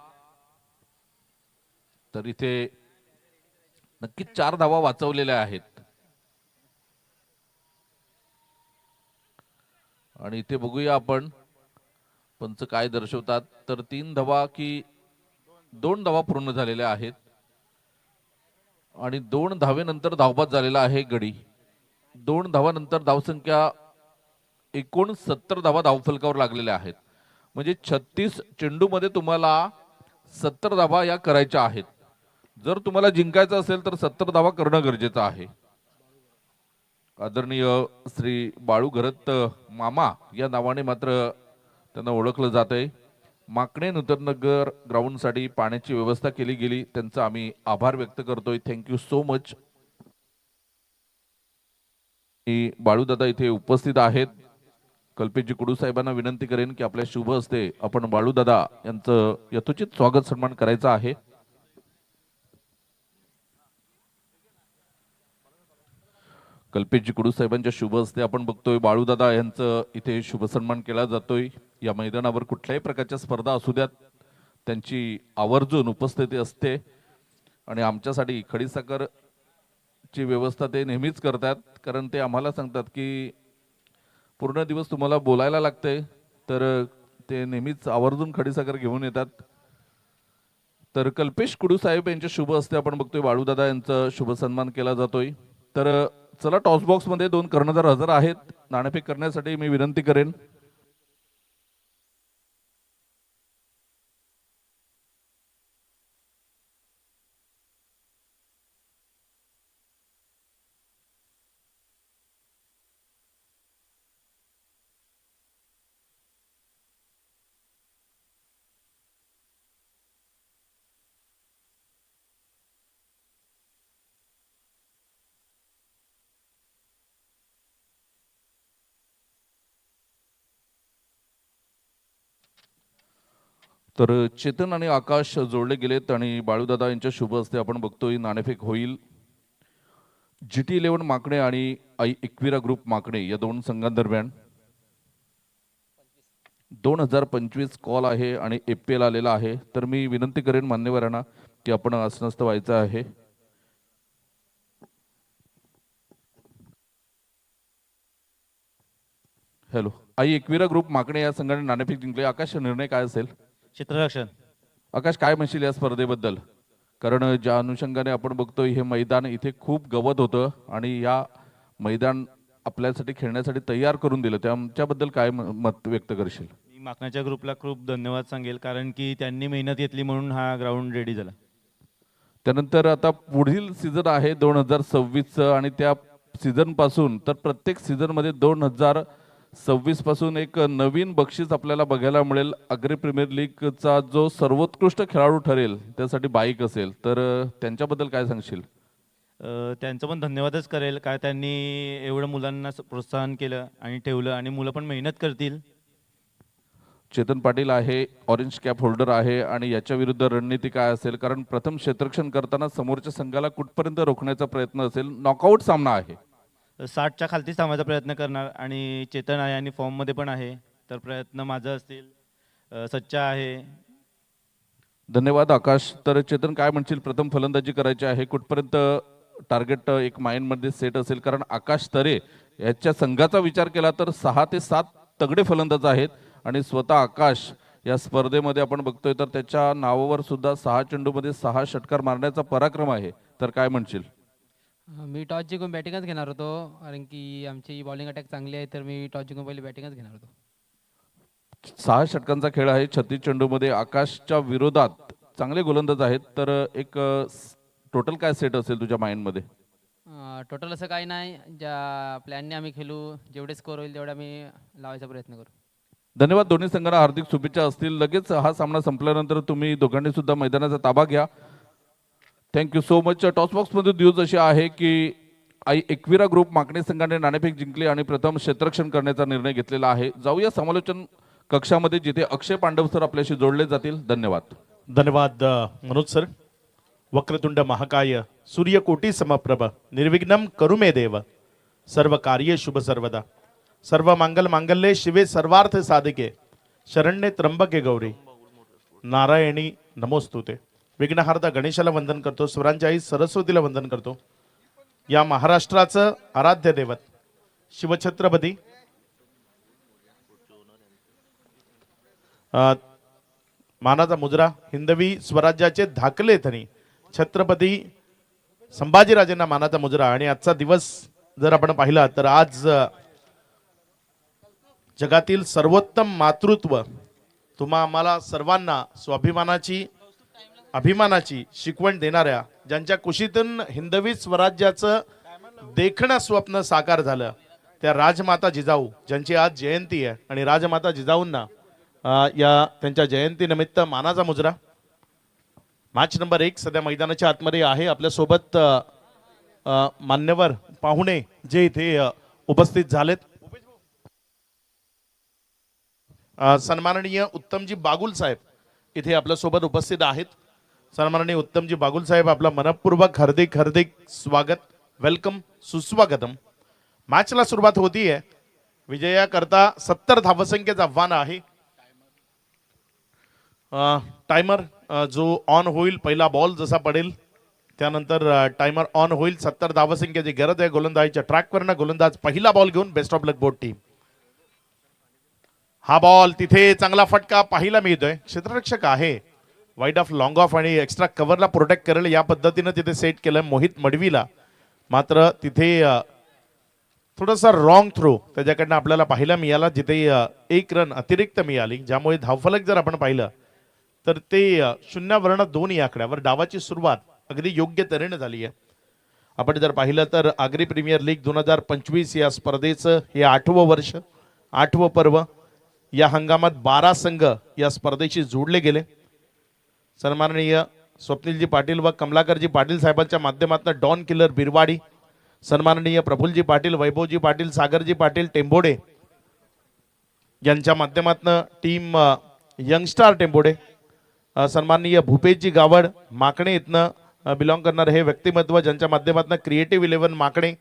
तर इथे नक्कीच 4 धावा वाचवलेल्या आहेत. आणि इथे बघूया आपण पंच काय दर्शवतात. तर 3 धावा की 2 धावा पूर्ण झालेल्या आहेत आणि 2 धावेनंतर धावबाद झालेला आहे गडी. 2 धावानंतर धावसंख्या एकूण 70 धावा धावफलकावर लागलेल्या आहेत. म्हणजे 36 चेंडूमध्ये तुम्हाला 70 धावा या करायच्या आहेत. जर तुम्हाला जिंकायचं असेल तर 70 धावा करणं गरजेचं आहे. आदरणीय श्री बाळू घरत मामा या नावाने मात्र त्यांना ओळखलं जात आहे. माकणे नूतननगर ग्राउंडसाठी पाण्याची व्यवस्था केली गेली, त्यांचा आम्ही आभार व्यक्त करतोय. Thank you so much. बाळू दादा इथे उपस्थित आहेत. कल्पेशजी कुडू साहेबांना विनंती करेन की आपल्या शुभ हस्ते आपण बाळू दादा यांचं यथोचित स्वागत सन्मान करायचा आहे. कल्पेशजी कुडू साहेबांच्या शुभ हस्ते आपण बघतोय बाळूदादा यांचं इथे शुभ सन्मान केला जातोय. या मैदानावर कुठल्याही प्रकारच्या स्पर्धा असू द्यात त्यांची आवर्जून उपस्थिती असते आणि आमच्यासाठी खडीसाखर ची व्यवस्था ते नेहमीच करतात. कारण ते आम्हाला सांगतात की पूर्ण दिवस तुम्हाला बोलायला लागते, तर ते नेहमीच आवर्जून खडीसाखर घेऊन येतात. तर कल्पेश कुडू साहेब यांच्या शुभ हस्ते आपण बघतोय बाळूदादा यांचा शुभ सन्मान केला जातोय. तर चला टॉस बॉक्स मध्ये 2 कर्णधार हजर आहेत. नाणेफेक करण्यासाठी मी विनंती करेन. तर चेतन आणि आकाश जोडले गेलेत आणि बाळूदादा यांच्या शुभ हस्ते आपण बघतोय नाणेफेक होईल. GT11 माकणे आणि एकविरा ग्रुप माकणे या 2 संघांदरम्यान 2025 कॉल आहे आणि APL आलेला आहे. तर मी विनंती करेन मान्यवरांना की आपण आसनस्थ व्हायचं आहे. हॅलो, एकविरा ग्रुप माकणे या संघाने नाणेफेक जिंकले. आकाश, निर्णय काय असेल? क्षेत्ररक्षण. आकाश, काय म्हणशील या स्पर्धेबद्दल? कारण ज्या अनुषंगाने आपण बघतोय हे मैदान इथे खूप गवत होतं आणि या मैदान आपल्यासाठी खेळण्यासाठी तयार करून दिलं, त्याबद्दल काय मत व्यक्त करशील? मी माकण्याच्या ग्रुपला खूप धन्यवाद सांगेल, कारण की त्यांनी मेहनत घेतली म्हणून हा ग्राउंड रेडी झाला. त्यानंतर आता पुढील सीझन आहे 2026 आणि त्या सीझन पासून तर प्रत्येक सीझन मध्ये 2026 पासून एक नवीन बक्षीस आपल्याला बघायला मिळेल. अग्री प्रीमियर लीगचा जो सर्वोत्कृष्ट खेळाडू ठरेल त्यासाठी बाईक असेल. तर त्यांच्याबद्दल काय सांगशील? त्यांचं पण धन्यवादच करेल, काय त्यांनी एवढं मुलांना प्रोत्साहन केलं आणि ठेवलं आणि मुलं पण मेहनत करतील. चेतन पाटील आहे, ऑरेंज कॅप होल्डर आहे आणि याच्या विरुद्ध रणनीती काय असेल? कारण प्रथम क्षेत्ररक्षण करताना समोरच्या संघाला कुठपर्यंत रोखण्याचा प्रयत्न असेल. नॉकआउट सामना आहे. 60च्या खालतीच थांबायचा प्रयत्न करणार आणि चेतन आहे आणि फॉर्ममध्ये पण आहे, तर प्रयत्न माझा असतील. सच्चा आहे. धन्यवाद आकाश. तर चेतन, काय म्हणशील? प्रथम फलंदाजी करायची आहे, कुठपर्यंत टार्गेट एक माइंडमध्ये सेट असेल? कारण आकाश तरे याच्या संघाचा विचार केला तर 6 ते 7 तगडे फलंदाज आहेत आणि स्वतः आकाश या स्पर्धेमध्ये आपण बघतोय तर त्याच्या नावावर सुद्धा 6 चेंडूमध्ये 6 षटकार मारण्याचा पराक्रम आहे. तर काय म्हणशील? मी टॉस जिंकून बॅटिंगच घेणार होतो, कारण की आमची बॉलिंग अटॅक चांगली आहे, तर मी टॉस जिंकून पहिले बॅटिंगच घेणार होतो. 6 षटकांचा खेळ आहे. 36 चेंडूमध्ये आकाशच्या विरोधात चांगले गोलंदाज आहेत. तर एक टोटल काय सेट असेल तुझ्या माइंडमध्ये? टोटल असं काही नाही, ज्या प्लॅनने आम्ही खेळू, जेवढे स्कोर होईल तेवढा आम्ही लावायचा प्रयत्न करू. धन्यवाद. दोन्ही संघांना हार्दिक शुभेच्छा असतील. लगेच हा सामना संपल्यानंतर तुम्ही दोघांनी सुद्धा मैदानाचा ताबा घ्या. Thank you so much. टॉस बॉक्समध्ये न्यूज अशी आहे की एकविरा ग्रुप माकणे संघाने नाणेफेक जिंकली आणि प्रथम क्षेत्ररक्षण करण्याचा निर्णय घेतलेला आहे. जाऊया समालोचन कक्षामध्ये, जिथे अक्षय पांडव सर आपल्याशी जोडले जातील. धन्यवाद. धन्यवाद मनोज सर. वक्रतुंड महाकाय सूर्यकोटी समप्रभ निर्विघ्नं करू मे देव सर्व कार्ये शुभ सर्वदा सर्व मंगल मांगल्ये शिवे सर्वार्थ साधिके शरण्ये त्र्यंबके गौरी नारायणी नमोस्तुते. विघ्नहार्दा गणेशाला वंदन करतो. स्वरांच्या आई सरस्वतीला वंदन करतो. या महाराष्ट्राचं आराध्य दैवत शिवछत्रपती मानाचा मुजरा हिंदवी स्वराज्याचे धाकले धनी छत्रपती संभाजीराजेंना मानाचा मुजरा. आणि आजचा दिवस जर आपण पाहिला तर आज जगातील सर्वोत्तम मातृत्व तुम्हा आम्हाला सर्वांना स्वाभिमानाची अभिमानाची शिकवण देणाऱ्या, ज्यांच्या कुशीतून हिंदवी स्वराज्याचं देखणं स्वप्न साकार झालं, त्या राजमाता जिजाऊ ज्यांची आज जयंती आहे आणि राजमाता जिजाऊंना या त्यांच्या जयंतीनिमित्त मानाचा मुजरा. मॅच नंबर 1 सध्या मैदानाच्या आतमध्ये आहे. आपल्यासोबत मान्यवर पाहुणे जे इथे उपस्थित झालेत, सन्माननीय उत्तमजी बागुल साहेब इथे आपल्यासोबत उपस्थित आहेत. सन्माननीय उत्तमजी बागुल साहेब, आपला मनपूर्वक हार्दिक हार्दिक स्वागत, वेलकम, सुस्वागतम. मॅचला सुरुवात होतीये. विजयाकरता 70 धावसंख्येचं आव्हान आहे. टायमर जो ऑन होईल, पहिला बॉल जसा पडेल त्यानंतर टायमर ऑन होईल. 70 धावसंख्येची गरज आहे गोलंदाजीच्या ट्रॅकवरनं. गोलंदाज पहिला बॉल घेऊन best of luck board team. हा बॉल तिथे चांगला फटका पाहायला मिळतोय. क्षेत्ररक्षक आहे, वाईड ऑफ लॉंग ऑफ आणि एक्स्ट्रा कव्हरला प्रोटेक्ट करेल या पद्धतीनं तिथे सेट केलं मोहित मडवीला. मात्र तिथे थोडासा रॉंग थ्रो त्याच्याकडनं आपल्याला पाहायला मिळाला, जिथे 1 रन अतिरिक्त मिळाली, ज्यामुळे धावफलक जर आपण पाहिलं तर ते 0-2 या आकड्यावर डावाची सुरुवात अगदी योग्य तऱ्हेने झाली आहे. आपण जर पाहिलं तर आगरी प्रीमियर लीग 2025 या स्पर्धेचं हे 8वं वर्ष, 8वं पर्व. या हंगामात 12 संघ या स्पर्धेशी जोडले गेले. सन्माननीय स्वप्नीलजी पाटील व कमलाकरजी पाटील साहेबांच्या माध्यमातून डॉन किलर बिरवाडी, सन्माननीय प्रफुल्लजी पाटील, वैभवजी पाटील, सागरजी पाटील टेंबोडे यांच्या माध्यमातून टीम यंगस्टार टेंबोडे, सन्माननीय भूपेशजी गावड माकणे इथनं बिलॉंग करणारे हे व्यक्तिमत्व, ज्यांच्या माध्यमातून क्रिएटिव्ह 11 माकणे,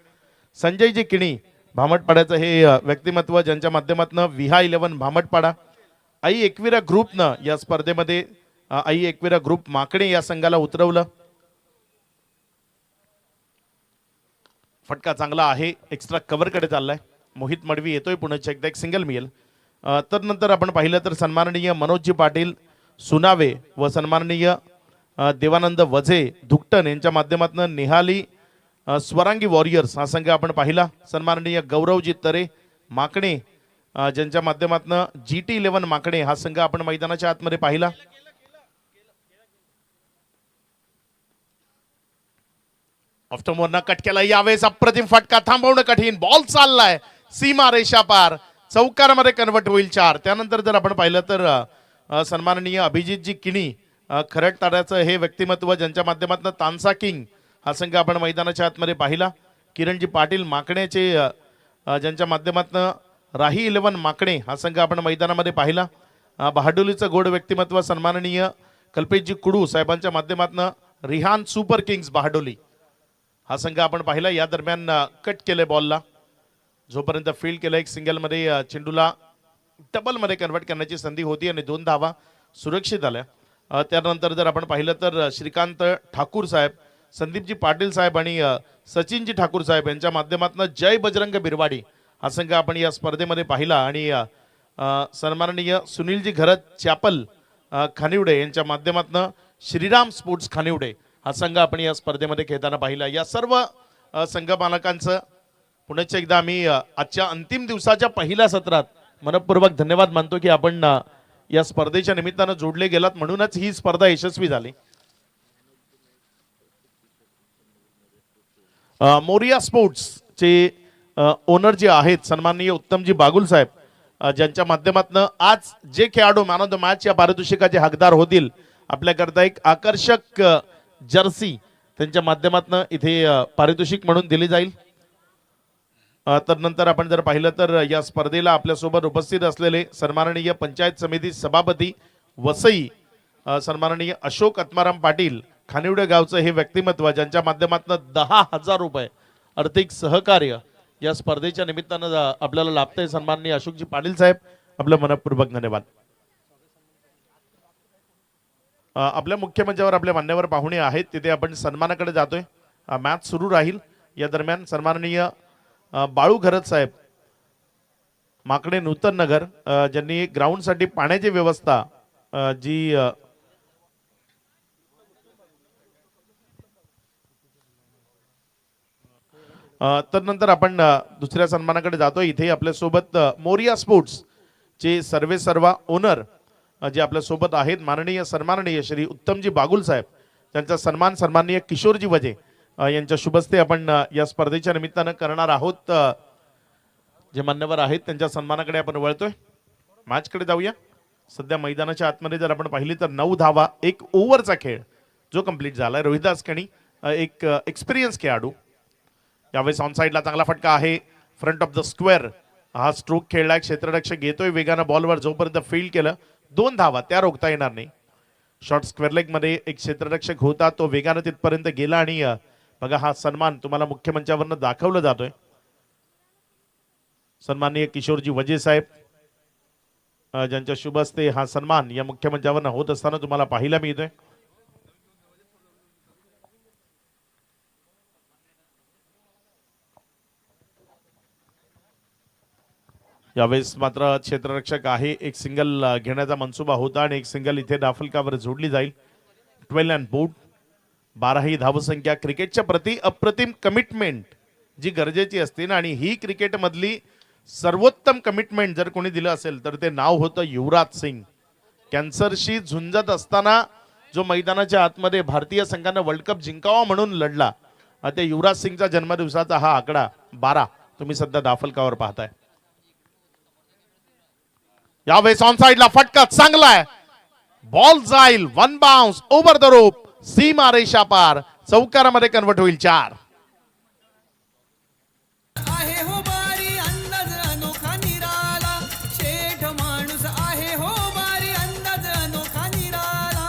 संजयजी किणी भामटपाड्याचं हे व्यक्तिमत्व, ज्यांच्या माध्यमातून विहा 11 भामटपाडा, आई एकविरा ग्रुपनं या स्पर्धेमध्ये आई एकविरा ग्रुप माकणे या संघाला उतरवलं. फटका चांगला आहे, एक्स्ट्रा कव्हरकडे चाललाय. मोहित मडवी येतोय पुन्हा एकदा, एक सिंगल मिळेल. तर नंतर आपण पाहिलं तर सन्माननीय मनोजजी पाटील सुनावे व सन्माननीय देवानंद वझे धुकटन यांच्या माध्यमातून निहाली स्वरांगी वॉरियर्स हा संघ आपण पाहिला. सन्माननीय गौरवजी तरे माकणे ज्यांच्या माध्यमातून GT 11 माकणे हा संघ आपण मैदानाच्या आतमध्ये पाहिला. ऑफ्टमोरनं कट केला, यावेळेस अप्रतिम फटका, थांबवणं कठीण. बॉल चाललाय सीमा रेषा पार, चौकारामध्ये कन्वर्ट होईल 4. त्यानंतर जर आपण पाहिलं तर सन्माननीय अभिजितजी किणी खरडताड्याचं हे व्यक्तिमत्व, ज्यांच्या माध्यमातून तानसा किंग हा संघ आपण मैदानाच्या आतमध्ये पाहिला. किरणजी पाटील माकण्याचे ज्यांच्या माध्यमातून राही 11 माकणे हा संघ आपण मैदानामध्ये पाहिला. बहाडोलीचं गोड व्यक्तिमत्व सन्माननीय कल्पेशजी कुडू साहेबांच्या माध्यमातून रिहान सुपर किंग्स बहाडोली हा संघ आपण पाहिला. या दरम्यान कट केले बॉलला, जोपर्यंत फील्ड केलं, एक सिंगलमध्ये चेंडूला डबलमध्ये कन्वर्ट करण्याची संधी होती आणि 2 धावा सुरक्षित आल्या. त्यानंतर जर आपण पाहिलं तर श्रीकांत ठाकूर साहेब, संदीपजी पाटील साहेब आणि सचिनजी ठाकूर साहेब यांच्या माध्यमातून जय बजरंग बिरवाडी हा संघ आपण या स्पर्धेमध्ये पाहिला. आणि सन्माननीय सुनीलजी घरत चॅपल खानिवडे यांच्या माध्यमातून श्रीराम स्पोर्ट्स खानिवडे हा संघ आपण या स्पर्धेमध्ये खेळताना पाहिला. या सर्व संघ मालकांचं पुण्याच्या एकदा आम्ही आजच्या अंतिम दिवसाच्या पहिल्या सत्रात मनपूर्वक धन्यवाद मानतो की आपण या स्पर्धेच्या निमित्तानं जोडले गेलात, म्हणूनच ही स्पर्धा यशस्वी झाली. मोरिया स्पोर्ट्सचे ओनर जे आहेत सन्माननीय उत्तमजी बागुल साहेब, ज्यांच्या माध्यमातून आज जे खेळाडू मॅन ऑफ द मॅच या पारितोषिकाचे हकदार होतील, आपल्याकरता एक आकर्षक जर्सी त्यांच्या माध्यमातून इथे पारितोषिक म्हणून दिली जाईल. तर नंतर आपण जर पाहिलं तर या स्पर्धेला आपल्यासोबत उपस्थित असलेले सन्माननीय पंचायत समिती सभापती वसई सन्माननीय अशोक आत्माराम पाटील खानिवडे गावचं हे व्यक्तिमत्व, ज्यांच्या माध्यमातून 10,000 रुपये आर्थिक सहकार्य या स्पर्धेच्या निमित्तानं आपल्याला लाभतंय. सन्माननीय अशोकजी पाटील साहेब, आपलं मनपूर्वक धन्यवाद. आपल्या मुख्य मंचावर आपले मान्यवर पाहुणे आहेत, तिथे आपण सन्मानाकडे जातोय. मॅच सुरू राहील. या दरम्यान सन्माननीय बाळू घरत साहेब माकडे नूतन नगर, ज्यांनी ग्राउंडसाठी पाण्याची व्यवस्था जी तर नंतर आपण दुसऱ्या सन्मानाकडे जातोय. इथे आपल्यासोबत मोरिया स्पोर्ट्स चे सर्वेसर्वा ओनर जे आपल्यासोबत आहेत माननीय सन्माननीय श्री उत्तमजी बागुल साहेब, त्यांचा सन्मान सन्माननीय किशोरजी वजे यांच्या शुभस्ते आपण या स्पर्धेच्या निमित्तानं करणार आहोत. जे मान्यवर आहेत त्यांच्या सन्मानाकडे आपण वळतोय. मॅचकडे जाऊया. सध्या मैदानाच्या आतमध्ये जर आपण पाहिली तर 9 धावा, 1 ओव्हरचा खेळ जो कंप्लीट झालाय. रोहिदास कणी एक एक्सपिरियन्स खेळाडू, यावेळेस ऑन साईडला चांगला फटका आहे, फ्रंट ऑफ द स्क्वेअर हा स्ट्रोक खेळलाय. क्षेत्ररक्षक येतोय वेगानं बॉलवर, जोपर्यंत फील्ड केलं 2 धावा त्या रोखता येणार नाही. शॉर्ट स्क्वेअर लेग मध्ये एक क्षेत्ररक्षक होता, तो वेगानं तिथपर्यंत गेला आणि बघा हा सन्मान तुम्हाला मुख्य मंचावरनं दाखवलं जातोय. सन्माननीय किशोरजी वजे साहेब ज्यांच्या शुभ हस्ते हा सन्मान या मुख्य मंचावर होत असताना तुम्हाला पाहायला मिळतोय. यावेळेस मात्र क्षेत्ररक्षक आहे, एक सिंगल घेण्याचा मनसुबा होता आणि एक सिंगल इथे दाफलकावर जोडली जाईल. 12 अँड बोर्ड 12 ही धावसंख्या. क्रिकेटच्या प्रति अप्रतिम कमिटमेंट जी गरजेची असते ना, आणि ही क्रिकेटमधली सर्वोत्तम कमिटमेंट जर कोणी दिलं असेल तर ते नाव होतं युवराज सिंग. कॅन्सरशी झुंजत असताना जो मैदानाच्या आतमध्ये भारतीय संघानं वर्ल्ड कप जिंकावा म्हणून लढला, त्या युवराज सिंगचा जन्मदिवसाचा हा आकडा 12 तुम्ही सध्या दाफलकावर पाहताय. यावेळेस ऑन साइडला फटका चांगला आहे, बॉल जाईल, one bounce over the rope, सीमा रेषा पार, चौकारामध्ये कन्वर्ट होईल 4. आहे हो बारी अंदाज अनोखा निराला, शेठ माणूस आहे हो बारी अंदाज अनोखा निराला.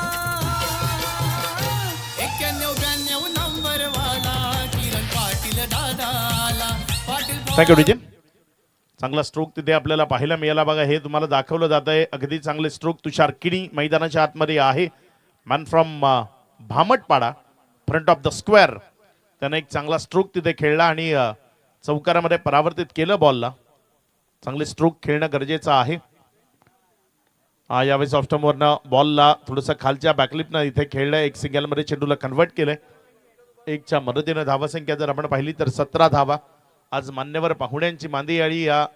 91-92 नंबर वाला किरण पाटील दादाला. Patil thank you DJ. चांगला स्ट्रोक तिथे आपल्याला पाहायला मिळाला बघा. हे तुम्हाला दाखवलं जात आहे अगदी चांगले स्ट्रोक. तुषार किणी मैदानाच्या आतमध्ये आहे, man from Bhamatpada, front of the square. त्याने एक चांगला स्ट्रोक तिथे खेळला आणि चौकारामध्ये परावर्तित केलं बॉलला. चांगले स्ट्रोक खेळणं गरजेचं आहे. यावेळेस ऑफस्टमवरनं बॉलला थोडंसं खालच्या बॅकलिपनं इथे खेळलं, एक सिंगलमध्ये चेंडूला कन्वर्ट केलंय. 1च्या मदतीनं धावासंख्या जर आपण पाहिली तर 17 धावा. आज मान्यवर पाहुण्यांची मांदियाळी या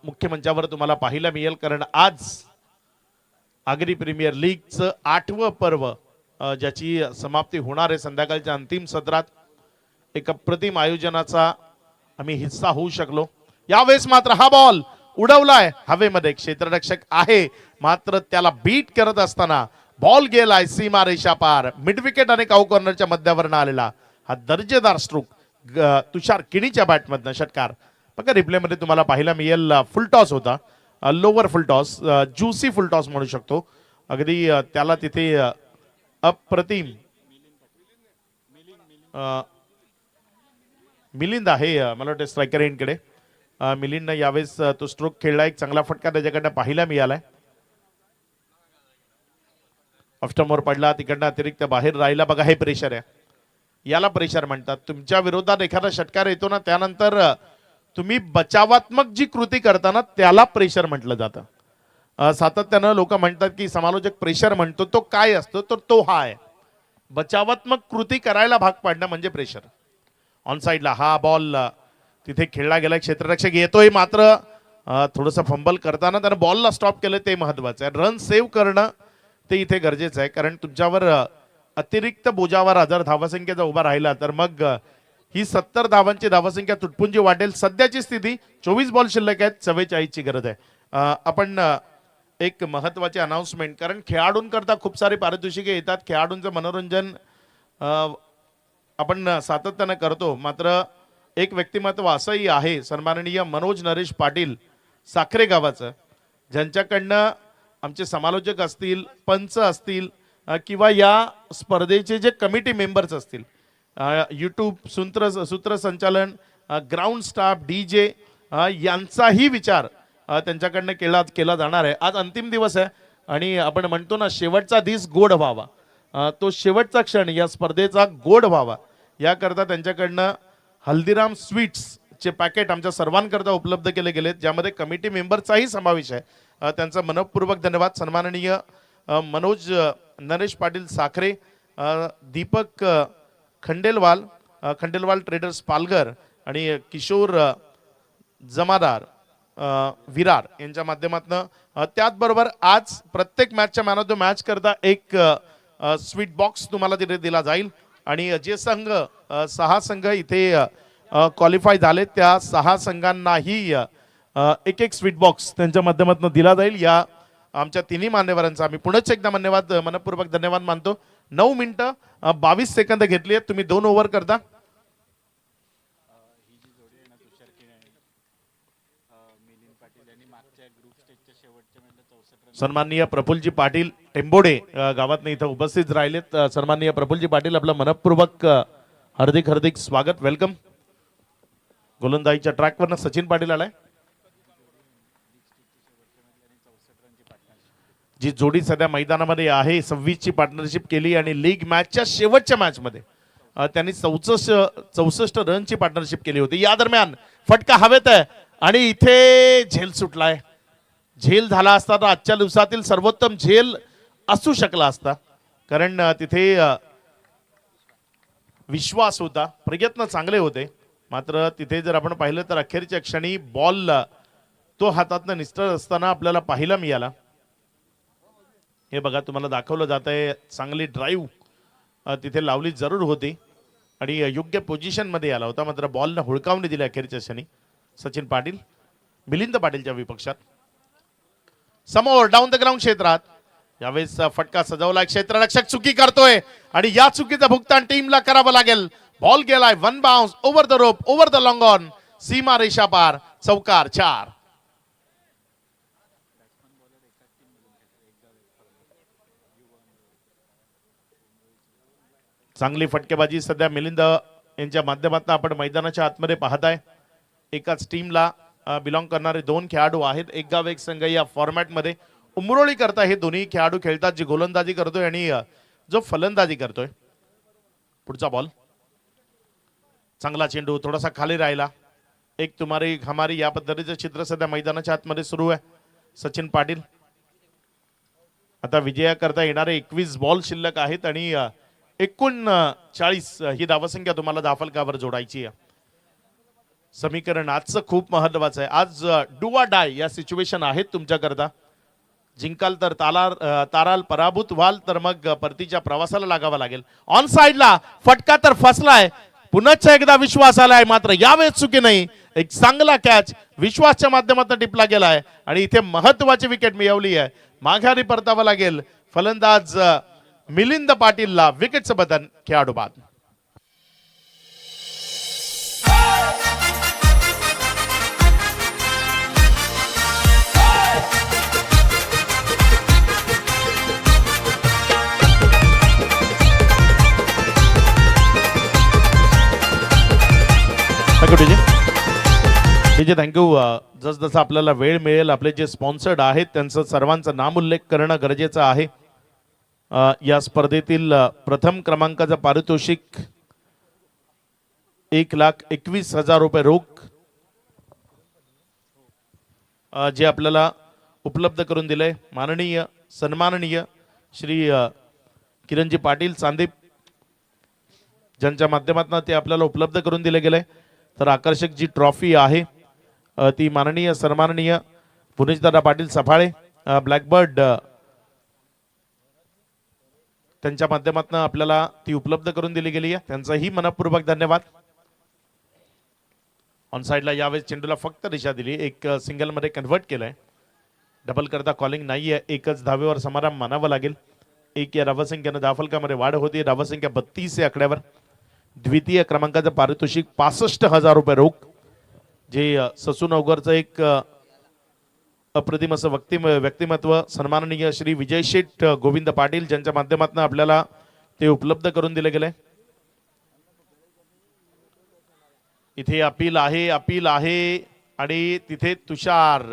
मुख्य मंचावर तुम्हाला पाहायला मिळेल, कारण आज आगरी प्रीमियर लीगचं 8वं पर्व ज्याची समाप्ती होणार आहे संध्याकाळच्या अंतिम सत्रात. एक अप्रतिम आयोजनाचा आम्ही हिस्सा होऊ शकलो. यावेळेस मात्र हा बॉल उडवलाय हवेमध्ये, क्षेत्ररक्षक आहे मात्र त्याला बीट करत असताना बॉल गेलाय सीमा रेषा पार. मिड विकेट आणि काऊ कॉर्नरच्या मध्यावरनं आलेला हा दर्जेदार स्ट्रोक तुषार किणीच्या बॅटमधनं षटकार. बघा रिप्लेमध्ये तुम्हाला पाहायला मिळेल. फुल टॉस होता, लोअर फुल टॉस, ज्युसी फुल टॉस म्हणू शकतो. अगदी त्याला तिथे अप्रतिम मिलिंद आहे मला वाटतं स्ट्रायकर एंडकडे. मिलिंदनं यावेळेस तो स्ट्रोक खेळला, एक चांगला फटका त्याच्याकडनं पाहायला मिळालाय. ऑफस्टमवर पडला, तिकडनं अतिरिक्त बाहेर राहिला. बघा हे प्रेशर आहे, याला प्रेशर म्हणतात. तुमच्या विरोधात एखादा षटकार येतो ना, त्यानंतर तुम्ही बचावात्मक जी कृती करताना त्याला प्रेशर म्हटलं जातं. सातत्यानं लोक म्हणतात की समालोचक प्रेशर म्हणतो, तो काय असतो तर तो हा आहे. बचावात्मक कृती करायला भाग पाडणं म्हणजे प्रेशर. ऑन साइडला हा बॉल तिथे खेळला गेला, क्षेत्ररक्षक येतोय मात्र थोडंसं फंबल करताना त्यानं बॉलला स्टॉप केलं, ते महत्वाचं आहे. रन सेव्ह करणं ते इथे गरजेचं आहे, कारण तुमच्यावर अतिरिक्त बोजावर जर धावसंख्येचा उभा राहिला तर मग ही 70 धावांची धावसंख्या तुटपुंजी वाटेल. सध्याची स्थिती 24 बॉल शिल्लक आहेत, 44ची गरज आहे. आपण एक महत्वाची अनाउन्समेंट, कारण खेळाडूंकरता खूप सारे पारितोषिके येतात, खेळाडूंचं मनोरंजन आपण सातत्यानं करतो, मात्र एक व्यक्तिमत्व असंही आहे सन्माननीय मनोज नरेश पाटील साखरे गावाचं, ज्यांच्याकडनं आमचे समालोचक असतील, पंच असतील किंवा या स्पर्धेचे जे कमिटी मेंबर्स असतील, यूट्यूब सूत्रसंचालन, ग्राउंड स्टाफ, DJ यांचाही विचार त्यांच्याकडनं केला जाणार आहे. आज अंतिम दिवस आहे आणि आपण म्हणतो ना शेवटचा दिस गोड व्हावा, तो शेवटचा क्षण या स्पर्धेचा गोड व्हावा याकरता त्यांच्याकडनं हल्दीराम स्वीट्सचे पॅकेट आमच्या सर्वांकरता उपलब्ध केले गेलेत, ज्यामध्ये कमिटी मेंबरचाही समावेश आहे. त्यांचा मनपूर्वक धन्यवाद. सन्माननीय मनोज नरेश पाटील साखरे, दीपक खंडेलवाल ट्रेडर्स पालघर आणि किशोर जमादार विरार यांच्या माध्यमातून. त्याचबरोबर आज प्रत्येक मॅचच्या मॅन ऑफ द मॅच करता एक स्वीट बॉक्स तुम्हाला तिथे दिला जाईल आणि जे संघ 6 संघ इथे क्वालिफाय झाले त्या 6 संघांनाही एक स्वीट बॉक्स त्यांच्या माध्यमातून दिला जाईल. या आमच्या तिन्ही मान्यवरांचा आम्ही पुनश्च एकदा मनपूर्वक धन्यवाद मानतो. 9 मिनिटं 22 सेकंद घेतली आहेत. तुम्ही 2 ओव्हर करता. सन्माननीय प्रफुल्लजी पाटील टेंबोडे गावातनं इथं उपस्थित राहिलेत. सन्माननीय प्रफुल्लजी पाटील आपलं मनपूर्वक हार्दिक स्वागत, वेलकम. गोलंदाजीच्या ट्रॅकवरनं सचिन पाटील आलाय. जी जोडी सध्या मैदानामध्ये आहे 26ची पार्टनरशिप केली आणि लीग मॅचच्या शेवटच्या मॅचमध्ये त्यांनी 64 रनची पार्टनरशिप केली होती. या दरम्यान फटका हवेत आहे आणि इथे झेल सुटलाय. झेल झाला असता तर आजच्या दिवसातील सर्वोत्तम झेल असू शकला असता, कारण तिथे विश्वास होता, प्रयत्न चांगले होते. मात्र तिथे जर आपण पाहिलं तर अखेरच्या क्षणी बॉल तो हातातनं निसटत असताना आपल्याला पाहायला मिळाला. हे बघा, तुम्हाला दाखवलं जात आहे, चांगली ड्राईव्ह तिथे लावली जरूर होती आणि योग्य पोझिशनमध्ये आला होता. मात्र बॉलनं हुळकावणी दिली अखेरच्या क्षणी सचिन पाटील, मिलिंद पाटीलच्या विपक्षात. समोर डाऊन द ग्राउंड क्षेत्रात यावेळेस फटका सजवला, क्षेत्ररक्षक चुकी करतोय आणि या चुकीचं भुगतान टीमला करावं लागेल. बॉल गेलाय, one bounce over the rope, over the long on, सीमा रेषा पार, चौकार 4. चांगली फटकेबाजी सध्या मिलिंद यांच्या माध्यमातून आपण मैदानाच्या आतमध्ये पाहताय. एकाच टीमला बिलॉंग करणारे 2 खेळाडू आहेत. एक गाव एक संघ या फॉर्मॅटमध्ये उमरोळी करता हे दोन्ही खेळाडू खेळतात, जी गोलंदाजी करतोय आणि जो फलंदाजी करतोय. पुढचा बॉल, चांगला चेंडू, थोडासा खाली राहिला. एक तुम्हारी हमारी या पद्धतीचं चित्र सध्या मैदानाच्या आतमध्ये सुरू आहे. सचिन पाटील आता विजया करता येणारे 21 बॉल शिल्लक आहेत आणि 39 ही धावसंख्या तुम्हाला धाफलकावर जोडायची आहे. समीकरण आजचं खूप महत्वाचं आहे. आज डू ऑर डाय या सिच्युएशन आहेत तुमच्याकरता. जिंकाल तर ताराल, पराभूत व्हाल तर मग परतीच्या प्रवासाला लागावा लागेल. ऑन साइडला फटका तर फसलाय, पुन्हा एकदा विश्वास आलाय, मात्र यावेळेस चुकी नाही. एक चांगला कॅच विश्वासच्या माध्यमातून टिपला गेलाय आणि इथे महत्वाची विकेट मिळवली आहे. माघारी परतावं लागेल. फलंदाज मिलिंद पाटीलला विकेटचं बटन, खेळाडू बाद. थँक्यू. जसजसं आपल्याला वेळ मिळेल, आपले जे स्पॉन्सर्ड आहेत त्यांचं सर्वांचं नाम उल्लेख करणं गरजेचं आहे. या स्पर्धेतील प्रथम क्रमांकाचं पारितोषिक 1,21,000 रुपये रोख जे आपल्याला उपलब्ध करून दिले माननीय सन्माननीय श्री किरणजी पाटील चांदीप, ज्यांच्या माध्यमातून ते आपल्याला उपलब्ध करून दिले गेले. तर आकर्षक जी ट्रॉफी आहे ती माननीय सन्माननीय पुणेशदादा पाटील सफाळे ब्लॅकबर्ड त्यांच्या माध्यमातून आपल्याला ती उपलब्ध करून दिली गेली आहे. त्यांचाही मनपूर्वक धन्यवाद. ऑन साइडला यावेळेस चेंडूला फक्त दिशा दिली, एक सिंगल मध्ये कन्व्हर्ट केलंय. डबल करता कॉलिंग नाहीये, एकच धावेवर समाधान मानावं लागेल. एक या धावसंख्येनं धावफलकामध्ये वाढ होती. धावसंख्या 32 या आकड्यावर. द्वितीय क्रमांकाचं पारितोषिक 65,000 रुपये रोख, जे ससून अवघरचं एक अप्रतिम असं व्यक्तिमत्व सन्माननीय श्री विजय शेठ गोविंद पाटील ज्यांच्या माध्यमातून आपल्याला ते उपलब्ध करून दिले गेले. इथे अपील आहे आणि तिथे तुषार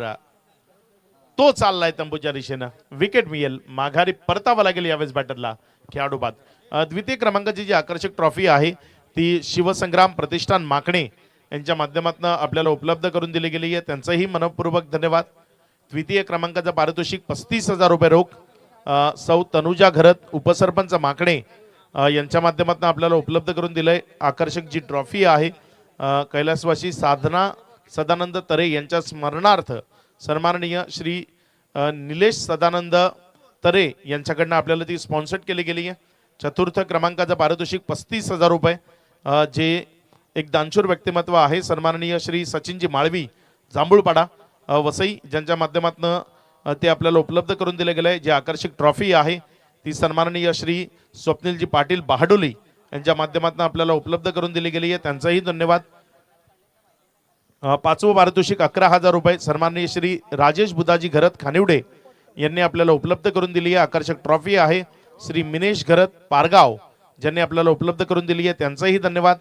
तो चाललाय तंबूच्या दिशेनं. विकेट मिळेल, माघारी परतावं लागेल यावेळेस बॅटरला, खेळाडू बाद. द्वितीय क्रमांकाची जी आकर्षक ट्रॉफी आहे ती शिवसंग्राम प्रतिष्ठान माकणे यांच्या माध्यमातून आपल्याला उपलब्ध करून दिली गेली आहे. त्यांचंही मनपूर्वक धन्यवाद. द्वितीय क्रमांकाचं पारितोषिक 35,000 रुपये रोख सौ तनुजा घरत उपसरपंच माकणे यांच्या माध्यमातून आपल्याला उपलब्ध करून दिलंय. आकर्षक जी ट्रॉफी आहे कैलासवासी साधना सदानंद तरे यांच्या स्मरणार्थ सन्माननीय श्री निलेश सदानंद तरे यांच्याकडनं आपल्याला ती स्पॉन्सर्ड केली गेली आहे. चतुर्थ क्रमांकाचं पारितोषिक 35,000 रुपये जे एक दानशूर व्यक्तिमत्व आहे सन्माननीय श्री सचिनजी माळवी जांभूळपाडा वसई, ज्यांच्या माध्यमातून ते आपल्याला उपलब्ध करून दिले गेले. जी आकर्षक ट्रॉफी आहे ती सन्माननीय श्री स्वप्नीलजी पाटील बहाडोली यांच्या माध्यमातून आपल्याला उपलब्ध करून दिली गेली आहे. त्यांचाही धन्यवाद. पाचवं पारितोषिक 11,000 रुपये सन्माननीय श्री राजेश बुधाजी घरत खानिवडे यांनी आपल्याला उपलब्ध करून दिली आहे. आकर्षक ट्रॉफी आहे श्री मिनेश घरत पारगाव ज्यांनी आपल्याला उपलब्ध करून दिली आहे. त्यांचाही धन्यवाद.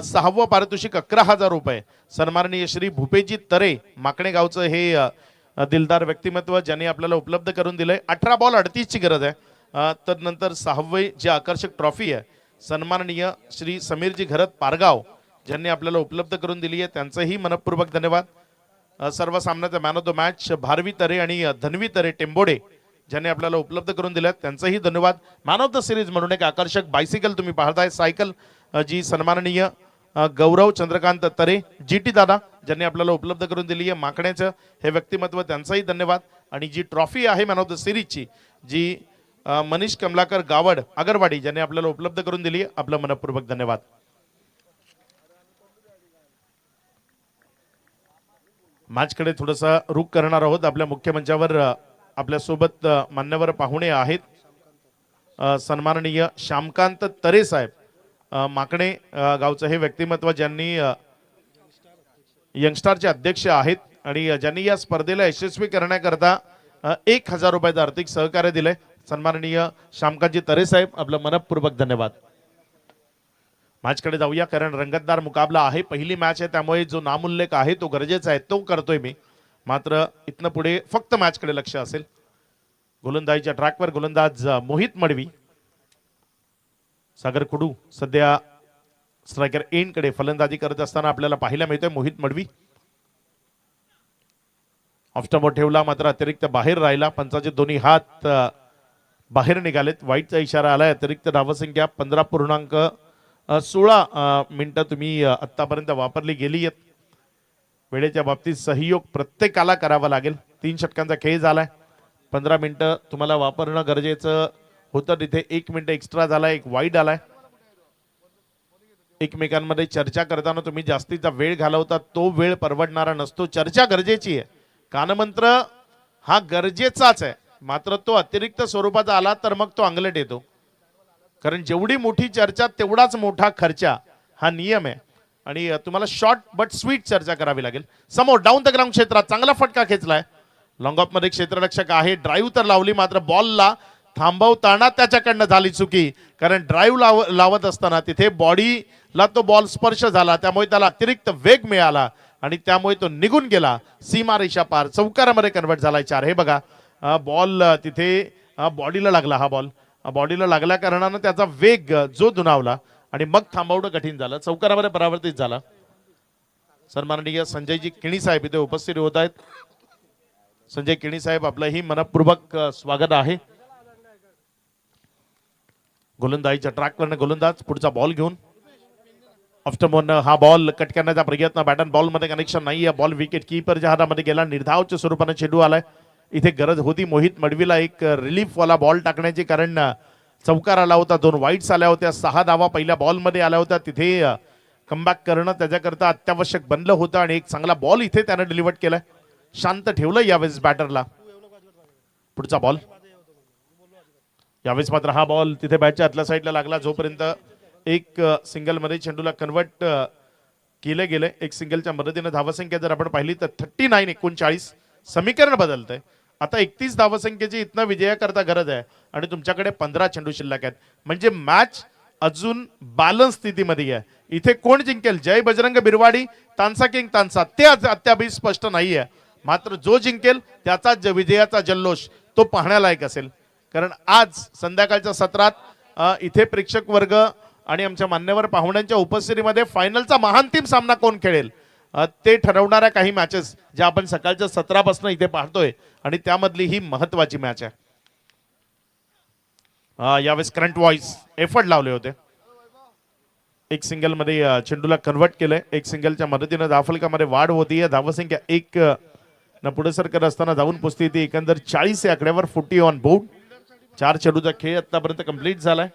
सहावं पारितोषिक 11,000 रुपये सन्माननीय श्री भूपेजी तरे माकणे गावचं हे दिलदार व्यक्तिमत्व ज्यांनी आपल्याला उपलब्ध करून दिलंय. 18 बॉल 38ची गरज आहे. तदनंतर 6वी जी आकर्षक ट्रॉफी आहे सन्माननीय श्री समीरजी घरत पारगाव ज्यांनी आपल्याला उपलब्ध करून दिली आहे, त्यांचंही मनपूर्वक धन्यवाद. सर्व सामन्याचा man of the match Bharvi Tare आणि धन्वी तरे टेंबोडे ज्यांनी आपल्याला उपलब्ध करून दिल्यात, त्यांचंही धन्यवाद. मॅन ऑफ द सिरीज म्हणून एक आकर्षक बायसिकल तुम्ही पाहताय, सायकल जी सन्माननीय गौरव चंद्रकांत तरे GT दादा ज्यांनी आपल्याला उपलब्ध करून दिली आहे. माकण्याचं हे व्यक्तिमत्व, त्यांचाही धन्यवाद. आणि जी ट्रॉफी आहे मॅन ऑफ द सिरीजची जी मनीष कमलाकर गावड आगरवाडी ज्यांनी आपल्याला उपलब्ध करून दिली आहे, आपलं मनपूर्वक धन्यवाद. मॅचकडे थोडंसं रुख करणार आहोत. आपल्या मुख्य मंचावर आपल्या सोबत मान्यवर पाहुणे आहेत. सन्माननीय श्यामकांत तरे साहेब माकणे गावचं हे व्यक्तिमत्व ज्यांनी यंगस्टारचे अध्यक्ष आहेत आणि ज्यांनी या स्पर्धेला यशस्वी करण्याकरता 1000 रुपयाचं आर्थिक सहकार्य दिलंय. सन्माननीय श्यामकांतजी तरे साहेब, आपलं मनपूर्वक धन्यवाद. मॅचकडे जाऊया, कारण रंगतदार मुकाबला आहे. पहिली मॅच आहे, त्यामुळे जो नामोल्लेख आहे तो गरजेचा आहे, तो करतोय मी. मात्र इथनं पुढे फक्त मॅचकडे लक्ष असेल. गोलंदाजीच्या ट्रॅकवर गोलंदाज मोहित मडवी, सागर कुडू सध्या स्ट्रायकर एंडकडे फलंदाजी करत असताना आपल्याला पाहायला मिळतोय. मोहित मडवी ऑफस्टंपवर ठेवला, मात्र अतिरिक्त बाहेर राहिला. पंचाचे दोन्ही हात बाहेर निघालेत. वाईटचा इशारा आलाय. अतिरिक्त धावसंख्या 15.16 मिनिटं तुम्ही आतापर्यंत वापरली गेली आहेत. वेळेच्या बाबतीत सहयोग प्रत्येकाला करावा लागेल. 3 षटकांचा खेळ झालाय. 15 मिनिटं तुम्हाला वापरणं गरजेचं होतं. तिथे 1 मिनिट एक्स्ट्रा झाला, एक वाईड आलाय. एकमेकांमध्ये चर्चा करताना तुम्ही जास्तीचा वेळ घालवता, तो वेळ परवडणारा नसतो. चर्चा गरजेची आहे, कानमंत्र हा गरजेचाच आहे, मात्र तो अतिरिक्त स्वरूपाचा आला तर मग तो अंगलट येतो. कारण जेवढी मोठी चर्चा तेवढाच मोठा खर्चा, हा नियम आहे. आणि तुम्हाला शॉर्ट बट स्वीट चर्चा करावी लागेल. समोर डाऊन द ग्राउंड क्षेत्रात चांगला फटका खेचलाय. लॉंग ऑफ मध्ये क्षेत्ररक्षक आहे, ड्राईव्ह तर लावली, मात्र बॉलला थांबवताना त्याच्याकडनं झाली चुकी. कारण ड्राईव्ह लावत असताना तिथे बॉडीला तो बॉल स्पर्श झाला, त्यामुळे त्याला अतिरिक्त वेग मिळाला आणि त्यामुळे तो निघून गेला. सीमारेषा पार चौकारामध्ये कन्वर्ट झालाय 4. हे बघा, बॉल तिथे बॉडीला लागला. हा बॉल बॉडीला लागल्या कारणानं त्याचा वेग जो दुणावला आणि मग थांबवणं कठीण झालं. चौकारामध्ये परावर्तित झाला. सन्माननीय संजयजी किणी साहेब इथे उपस्थित होत आहेत. संजय किणी साहेब, आपलंही मनपूर्वक स्वागत आहे. गोलंदाजीच्या ट्रॅकवरनं गोलंदाज पुढचा बॉल घेऊन ऑफस्टंपवरनं हा बॉल कट करण्याचा प्रयत्न. बॅट अँड बॉल मध्ये कनेक्शन नाही. बॉल विकेट कीपरच्या हातामध्ये गेला. निर्धावच्या स्वरूपाने चेंडू आलाय. इथे गरज होती मोहित मडवीला एक रिलीफ वाला बॉल टाकण्याची, कारण चौकार आला होता, 2 वाईट्स आल्या होत्या, 6 धावा पहिल्या बॉलमध्ये आल्या होत्या. तिथे कमबॅक करणं त्याच्याकरता अत्यावश्यक बनलं होतं आणि एक चांगला बॉल इथे त्यानं डिलिव्हर केलाय. शांत ठेवलं यावेळेस बॅटरला. पुढचा बॉल यावेळेस मात्र हा बॉल तिथे बॅटच्या आतल्या साईडला लागला. जोपर्यंत एक सिंगल मध्ये चेंडूला कन्वर्ट केले गेले. एक सिंगलच्या मदतीने धावसंख्या जर आपण पाहिली तर 39-39 समीकरण बदलतंय. आता 31 धावसंख्येची इथनं विजयाकरता गरज आहे आणि तुमच्याकडे 15 चेंडू शिल्लक आहेत. म्हणजे मॅच अजून बॅलन्स स्थितीमध्ये आहे. इथे कोण जिंकेल, जय बजरंग बिरवाडी, तानसा किंग तानसा, ते अद्याप स्पष्ट नाहीये. मात्र जो जिंकेल त्याचा विजयाचा जल्लोष तो पाहण्यालायक असेल. कारण आज संध्याकाळच्या सत्रात इथे प्रेक्षक वर्ग आणि आमच्या मान्यवर पाहुण्यांच्या उपस्थितीमध्ये फायनलचा महांतिम सामना कोण खेळेल ते ठरवणाऱ्या काही मॅचेस ज्या आपण सकाळच्या सत्रापासून इथे पाहतोय आणि त्यामधली ही महत्वाची मॅच आहे. यावेळेस करंट व्हॉइस एफर्ट लावले होते. एक सिंगल मध्ये चेंडूला कन्वर्ट केलंय. एक सिंगलच्या मदतीने धावफलकामध्ये वाढ होतीये. धावसंख्या 1 न पुढे सरकत असताना जाऊन पोचती ती एकंदर 40 या आकड्यावर. 40 ऑन बोर्ड. 4 चेंडूचा खेळ आतापर्यंत कंप्लीट झालाय.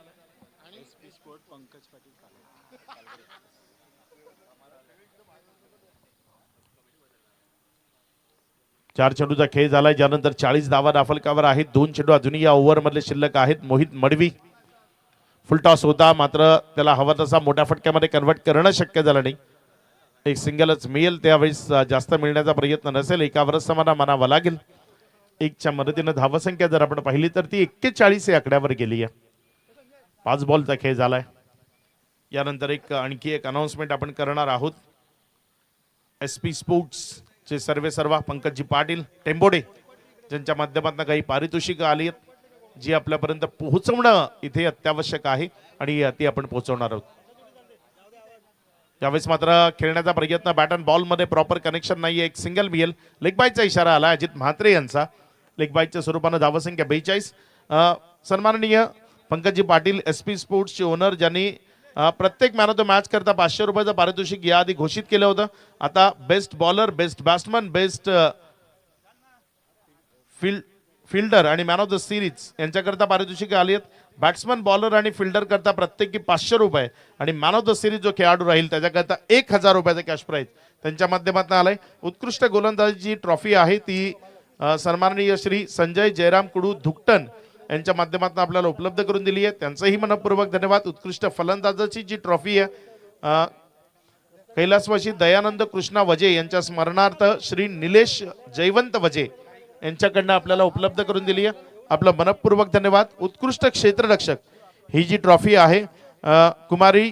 चार चेंडूचा खेळ झालाय, ज्यानंतर 40 धावा दाफलकावर आहेत. 2 चेंडू अजूनही या ओव्हर मधले शिल्लक आहेत. मोहित मडवी फुल टॉस होता, मात्र त्याला हवा तसा मोठ्या फटक्यामध्ये कन्वर्ट करणं शक्य झालं नाही. एक सिंगलच मिळेल, त्यावेळेस जास्त मिळण्याचा प्रयत्न नसेल. एकावरच समाधान मानावं लागेल. 1च्या मदतीनं धावसंख्या जर आपण पाहिली तर ती 41 या आकड्यावर गेली आहे. 5 बॉलचा खेळ झालाय. यानंतर आणखी एक अनाउन्समेंट आपण करणार आहोत. SP स्पोर्ट्स चे सर्व पंकजी पाटील टेंबोडे ज्यांच्या माध्यमातून काही पारितोषिकं आली आहेत जी आपल्यापर्यंत पोहोचवणं इथे अत्यावश्यक आहे आणि ती आपण पोहोचवणार आहोत. त्यावेळेस मात्र खेळण्याचा प्रयत्न बॅट अँड बॉल मध्ये प्रॉपर कनेक्शन नाहीये. एक सिंगल मिळेल. लेग बायचा इशारा आला अजित म्हात्रे यांचा. लेग बायच्या स्वरूपानं धावसंख्या 42. सन्माननीय पंकजी पाटील SP स्पोर्ट्सचे ओनर ज्यांनी प्रत्येक मॅन ऑफ द मॅच करता 500 रुपयाचं पारितोषिक याआधी घोषित केलं होतं. आता best bowler, best batsman, best fielder आणि मॅन ऑफ द सिरीज यांच्याकरता पारितोषिक आली आहेत. बॅट्समन, बॉलर आणि फिल्डर करता प्रत्येकी 500 रुपये आणि मॅन ऑफ द सिरीज जो खेळाडू राहील त्याच्याकरता 1000 रुपयाचं कॅश प्राईज त्यांच्या माध्यमातून आलंय. उत्कृष्ट गोलंदाजी ट्रॉफी आहे ती सन्माननीय श्री संजय जयराम कुडू धुकटन यांच्या माध्यमातून आपल्याला उपलब्ध करून दिली आहे. त्यांचंही मनपूर्वक धन्यवाद. उत्कृष्ट फलंदाजाची जी ट्रॉफी आहे कैलासवासी दयानंद कृष्णा वजे यांच्या स्मरणार्थ श्री निलेश जयवंत वजे यांच्याकडनं आपल्याला उपलब्ध करून दिली आहे. आपलं मनपूर्वक धन्यवाद. उत्कृष्ट क्षेत्ररक्षक ही जी ट्रॉफी आहे कुमारी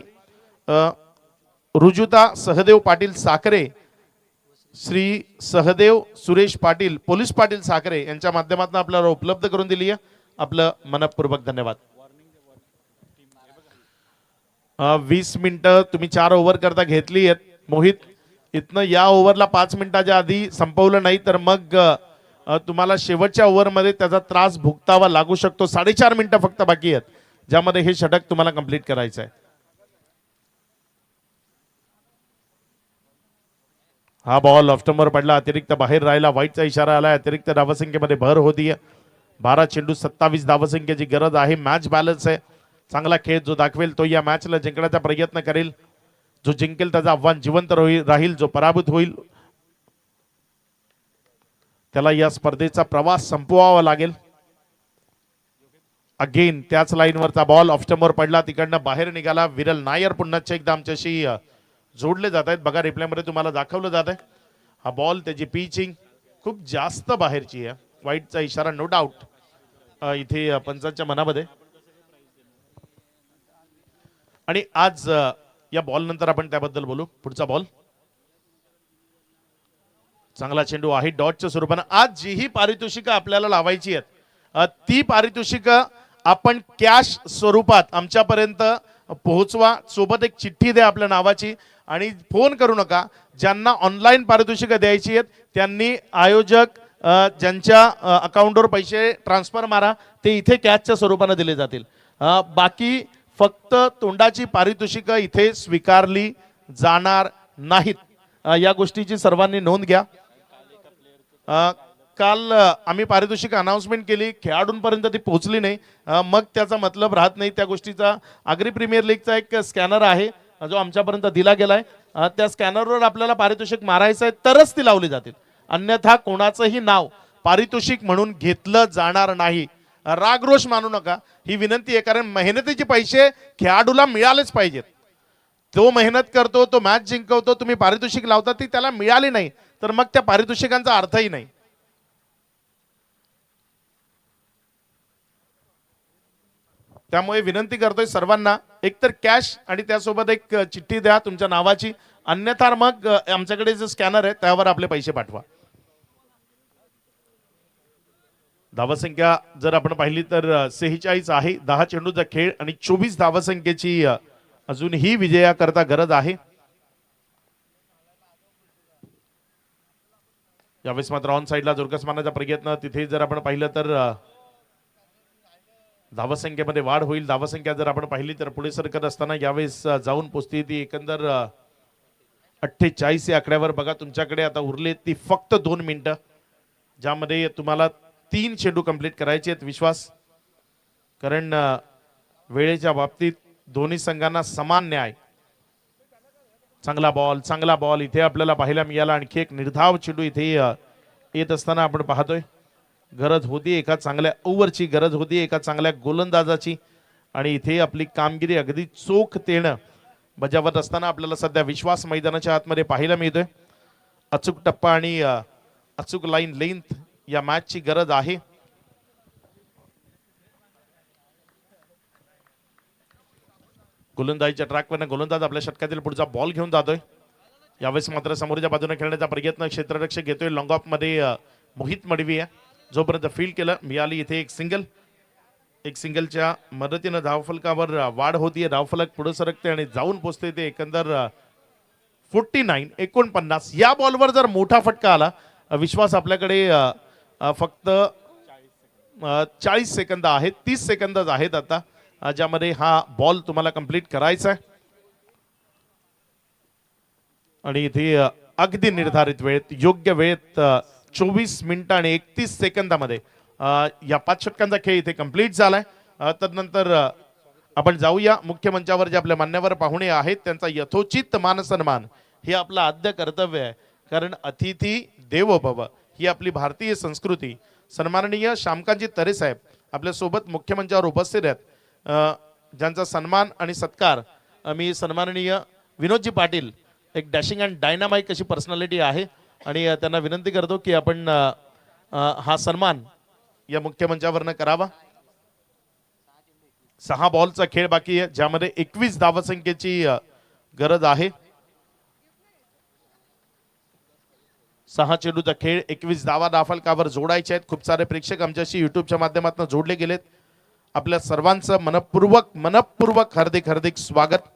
रुजुता सहदेव पाटील साखरे, श्री सहदेव सुरेश पाटील, पोलीस पाटील साखरे यांच्या माध्यमातून आपल्याला उपलब्ध करून दिली आहे. आपलं मनपूर्वक धन्यवाद. 20 मिनिटं तुम्ही 4 ओव्हर करता घेतली आहेत. मोहित इथनं या ओव्हरला 5 मिनिटाच्या आधी संपवलं नाही तर मग तुम्हाला शेवटच्या ओव्हरमध्ये त्याचा त्रास भुगतावा लागू शकतो. 4.5 मिनिटं फक्त बाकी आहेत ज्यामध्ये हे षटक तुम्हाला कंप्लीट करायचं आहे. हा बॉल ऑफ्टमवर पडला, अतिरिक्त बाहेर राहिला, वाईटचा इशारा आला. अतिरिक्त धावसंख्येमध्ये भर होतीये. 12 चेंडू 27 धावसंख्येची गरज आहे. मॅच बॅलन्स आहे. चांगला खेळ जो दाखवेल तो या मॅचला जिंकण्याचा प्रयत्न करेल. जो जिंकेल त्याचं आव्हान जिवंत राहील. जो पराभूत होईल त्याला या स्पर्धेचा प्रवास संपवावा लागेल. अगेन त्याच लाईनवरचा बॉल ऑफ्टमवर पडला, तिकडनं बाहेर निघाला. विरल नायर पुन्हा एकदा आमच्याशी जोडले जात आहेत. बघा रिप्लायमध्ये तुम्हाला दाखवलं जात आहे. हा बॉल त्याची पिचिंग खूप जास्त बाहेरची आहे. वाईटचा इशारा नो डाऊट इथे पंचांच्या मनामध्ये. आणि आज या बॉल नंतर आपण त्याबद्दल बोलू. पुढचा बॉल चांगला चेंडू आहे डॉटच्या स्वरूपानं. आज जी ही पारितोषिकं आपल्याला लावायची आहेत ती पारितोषिकं आपण कॅश स्वरूपात आमच्यापर्यंत पोहोचवा. सोबत एक चिठ्ठी द्या आपल्या नावाची आणि फोन करू नका. ज्यांना ऑनलाईन पारितोषिकं द्यायची आहेत त्यांनी आयोजक ज्यांच्या अकाउंटवर पैसे ट्रान्सफर मारा, ते इथे कॅशच्या स्वरूपानं दिले जातील. बाकी फक्त तोंडाची पारितोषिकं इथे स्वीकारली जाणार नाहीत. या गोष्टीची सर्वांनी नोंद घ्या. काल आम्ही पारितोषिक अनाउन्समेंट केली, खेळाडूंपर्यंत ती पोहोचली नाही, मग त्याचा मतलब राहत नाही. त्या गोष्टीचा आगरी प्रीमियर लीगचा एक स्कॅनर आहे जो आमच्यापर्यंत दिला गेलाय. त्या स्कॅनरवर आपल्याला पारितोषिक मारायचं आहे तरच ती लावली जातील. अन्यथा कोणाचंही नाव पारितोषिक म्हणून घेतलं जाणार नाही. रागरोष मानू नका, ही विनंती आहे. कारण मेहनतीचे पैसे खेळाडूला मिळालेच पाहिजेत. तो मेहनत करतो, तो मॅच जिंकवतो, तुम्ही पारितोषिक लावता ती त्याला मिळाली नाही तर मग त्या पारितोषिकांचा अर्थही नाही. त्यामुळे विनंती करतोय सर्वांना, एकतर कॅश आणि त्यासोबत एक चिठ्ठी द्या तुमच्या नावाची, अन्यथा मग आमच्याकडे जे स्कॅनर आहे त्यावर आपले पैसे पाठवा. धावसंख्या जर आपण पाहिली तर 46 आहे. 10 चेंडूचा खेळ आणि 24 धावसंख्येची अजूनही विजयाकरता गरज आहे. यावेळेस मात्र ऑन साइडला जोरकस मारण्याचा प्रयत्न. तिथे जर आपण पाहिलं तर धावसंख्येमध्ये वाढ होईल. धावसंख्या जर आपण पाहिली तर पुढे सरकत असताना यावेळेस जाऊन पोचते ती एकंदर 48 या आकड्यावर. बघा तुमच्याकडे आता उरले ती फक्त 2 मिनिटं ज्यामध्ये तुम्हाला 3 चेंडू कंप्लीट करायचे आहेत. विश्वास, कारण वेळेच्या बाबतीत दोन्ही संघांना समान न्याय. चांगला बॉल इथे आपल्याला पाहायला मिळाला. आणखी एक निर्धाव चेंडू इथे येत असताना आपण पाहतोय. गरज होती एका चांगल्या ओव्हरची, गरज होती एका चांगल्या गोलंदाजाची आणि इथे आपली कामगिरी अगदी चोखतेनं बजावत असताना आपल्याला सध्या विश्वास मैदानाच्या आतमध्ये पाहायला मिळतोय. अचूक टप्पा आणि अचूक लाईन लेंथ या मॅचची गरज आहे. गोलंदाजीच्या ट्रॅकवरनं गोलंदाज आपल्या षटकातील पुढचा बॉल घेऊन जातोय. यावेळेस मात्र समोरच्या बाजूने खेळण्याचा प्रयत्न क्षेत्ररक्षक घेतोय. लॉंग ऑफ मध्ये मोहित मडवी आहे. जोपर्यंत फील्ड केलं मिळाली इथे एक सिंगलच्या मदतीनं धावफलकावर वाढ होतीये. धावफलक पुढे सरकते आणि जाऊन पोहोचते ते एकंदर 49 या बॉलवर जर मोठा फटका आला, विश्वास आपल्याकडे फक्त 40 सेकंद आहेत, 30 सेकंदच आहेत आता, ज्यामध्ये हा बॉल तुम्हाला कंप्लीट करायचा आहे. आणि इथे अगदी निर्धारित वेळेत, योग्य वेळेत 24 मिनिटं आणि 31 सेकंदामध्ये या 5 षटकांचा खेळ इथे कंप्लीट झालाय. तदनंतर आपण जाऊया मुख्य मंचावर. जे आपले मान्यवर पाहुणे आहेत त्यांचा यथोचित मान सन्मान हे आपलं आद्य कर्तव्य आहे. कारण अतिथी देवो भव ही आपली भारतीय संस्कृती. सन्माननीय श्यामकांतजी तरे साहेब आपल्या सोबत मुख्य मंचावर उपस्थित आहेत, ज्यांचा सन्मान आणि सत्कार मी सन्माननीय विनोदजी पाटील, एक डॅशिंग अँड डायनामाइक अशी पर्सनॅलिटी आहे, आणि त्यांना विनंती करतो की आपण हा सन्मान या मुख्य मंचावरनं करावा. 6 बॉलचा खेळ बाकी आहे, ज्यामध्ये 21 धावसंख्येची गरज आहे. 6 चेंडूचा खेळ, 21 धावा धावफलकावर जोडायचे आहेत. खूप सारे प्रेक्षक आमच्याशी युट्यूबच्या माध्यमातून जोडले गेलेत. आपल्या सर्वांचं मनपूर्वक हार्दिक स्वागत.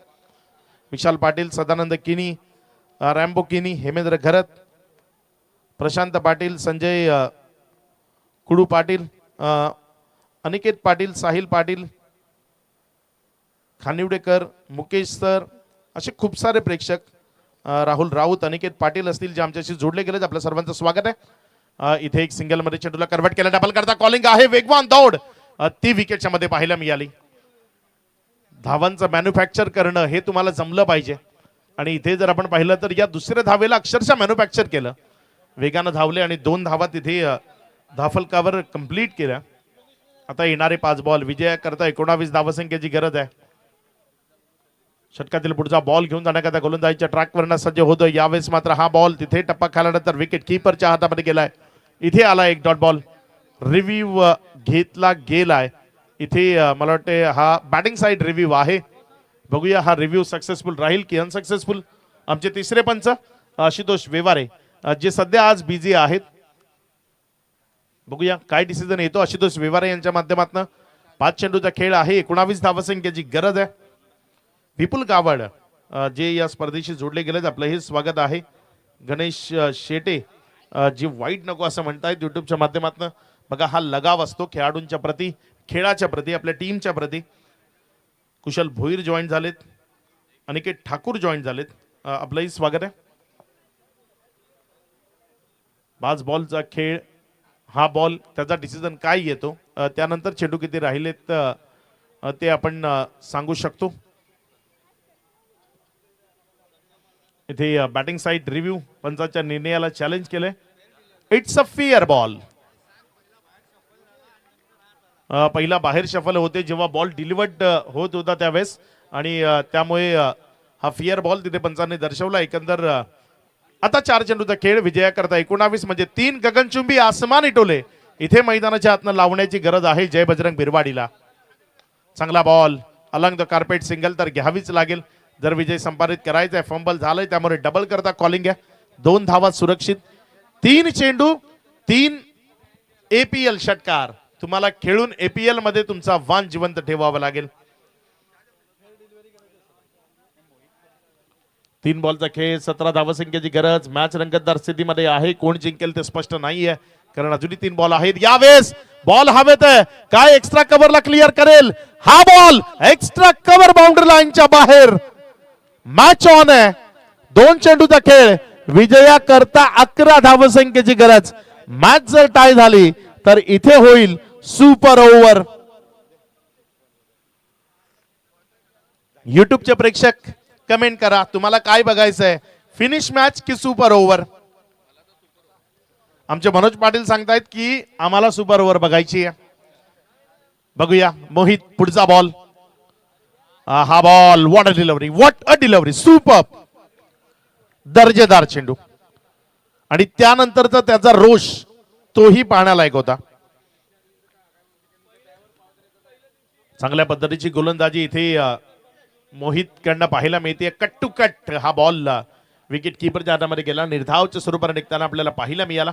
विशाल पाटील, सदानंद किनी, रॅम्बो किनी, हेमेंद्र घरत, प्रशांत पाटील, संजय कुडू पाटील, अनिकेत पाटील, साहिल पाटील, खानिवडेकर, मुकेश सर, असे खूप सारे प्रेक्षक, राहुल राऊत, अनिकेत पाटील असतील जे आमच्याशी जोडले गेलेत. आपल्या सर्वांचं स्वागत आहे. इथे एक सिंगल मध्ये चेंडूला कन्वर्ट केला, डबल करता कॉलिंग आहे. वेगवान दौड ती विकेटच्या मध्ये पाहायला मिळाली. धावांचं मॅन्युफॅक्चर करणं हे तुम्हाला जमलं पाहिजे, आणि इथे जर आपण पाहिलं तर या दुसऱ्या धावेला अक्षरशः मॅन्युफॅक्चर केलं. वेगानं धावले आणि 2 धावा तिथे धावफलकावर कंप्लीट केल्या. आता येणारे 5 बॉल विजयाकरता 19 धावसंख्येची गरज आहे. षटकातील पुढचा बॉल घेऊन जाण्याकरता गोलंदाजीच्या ट्रॅकवरनं सज्ज होतो. यावेळेस मात्र हा बॉल तिथे टप्पा खाल्यानंतर विकेट किपरच्या हातामध्ये गेलाय. इथे आला एक डॉट बॉल, रिव्ह्यू घेतला गेलाय. इथे मला वाटते हा बॅटिंग साइड रिव्ह्यू आहे. बघूया हा रिव्ह्यू सक्सेसफुल राहील की अनसक्सेसफुल. आमचे तिसरे पंच आशुतोष वेवारे, जे सध्या आज बिझी आहेत. बघूया काय डिसिजन येतो आशुतोष वेवारे यांच्या माध्यमातून. 5 चेंडूचा खेळ आहे, 19 धावसंख्येची गरज आहे. विपुल गावड जे या स्पर्धेशी जोडले गेलेत, आपलं हे स्वागत आहे. गणेश शेटे जे वाईट नको असं म्हणतायत युट्यूबच्या माध्यमातून. बघा हा लगाव असतो खेळाडूंच्या प्रती, खेळाच्या प्रती, आपल्या टीमच्या प्रती. कुशल भोईर जॉईन झालेत, अनिकेत ठाकूर जॉईन झालेत, आपलंही स्वागत आहे. 5 बॉलचा खेळ, हा बॉल त्याचा डिसिजन काय येतो त्यानंतर चेंडू किती राहिलेत ते आपण सांगू शकतो. इथे बॅटिंग साइड रिव्ह्यू पंचाच्या निर्णयाला चॅलेंज केलंय. It's a fair ball. पहिला बाहेर शफल होते जेव्हा बॉल डिलिव्हर्ड होत होता त्यावेळेस, आणि त्यामुळे हा फेअर बॉल तिथे पंचांनी दर्शवला. एकंदर आता 4 चेंडूचा खेळ, विजयाकरता 19 म्हणजे 3 गगनचुंबी आसमानी टोले इथे मैदानाच्या आतनं लावण्याची गरज आहे जय बजरंग बिरवाडीला. चांगला ball, Alang the carpet, single तर घ्यावीच लागेल जर विजय संपादित करायचा आहे. फंबल झालंय त्यामुळे डबल करता कॉलिंग आहे. 2 धावा सुरक्षित. 3 चेंडू 3 APL षटकार. तुम्हाला खेळून APL मध्ये तुमचा वान जिवंत ठेवावा लागेल. 3 बॉलचा खेळ, 17 धावसंख्येची गरज. मॅच रंगतदार स्थितीमध्ये आहे. कोण जिंकेल ते स्पष्ट नाहीये, कारण अजूनही 3 बॉल आहेत. यावेळेस बॉल हवेत आहे, काय एक्स्ट्रा कव्हरला क्लिअर करेल हा बॉल. एक्स्ट्रा कव्हर बाउंड्री लाईनच्या बाहेर. मॅच ऑन आहे. 2 चेंडूचा खेळ, विजया करता 11 धावसंख्येची गरज. मॅच जर टाय झाली तर इथे होईल सुपर ओव्हर. युट्यूबचे प्रेक्षक कमेंट करा, तुम्हाला काय बघायचंय, फिनिश मॅच की सुपर ओव्हर. आमचे मनोज पाटील सांगतायत की आम्हाला सुपर ओव्हर बघायची आहे. बघूया मोहित, पुढचा बॉल. हा ball, what a delivery, what a delivery, super, दर्जेदार चेंडू. आणि त्यानंतरचा त्याचा रोष तोही पाहण्यालायक होता. चांगल्या पद्धतीची गोलंदाजी इथे मोहित कडनं पाहायला मिळते. कट टू कट हा बॉल विकेट कीपर ज्यामध्ये गेला, निर्धावच्या स्वरूपाने निघताना आपल्याला पाहायला मिळाला.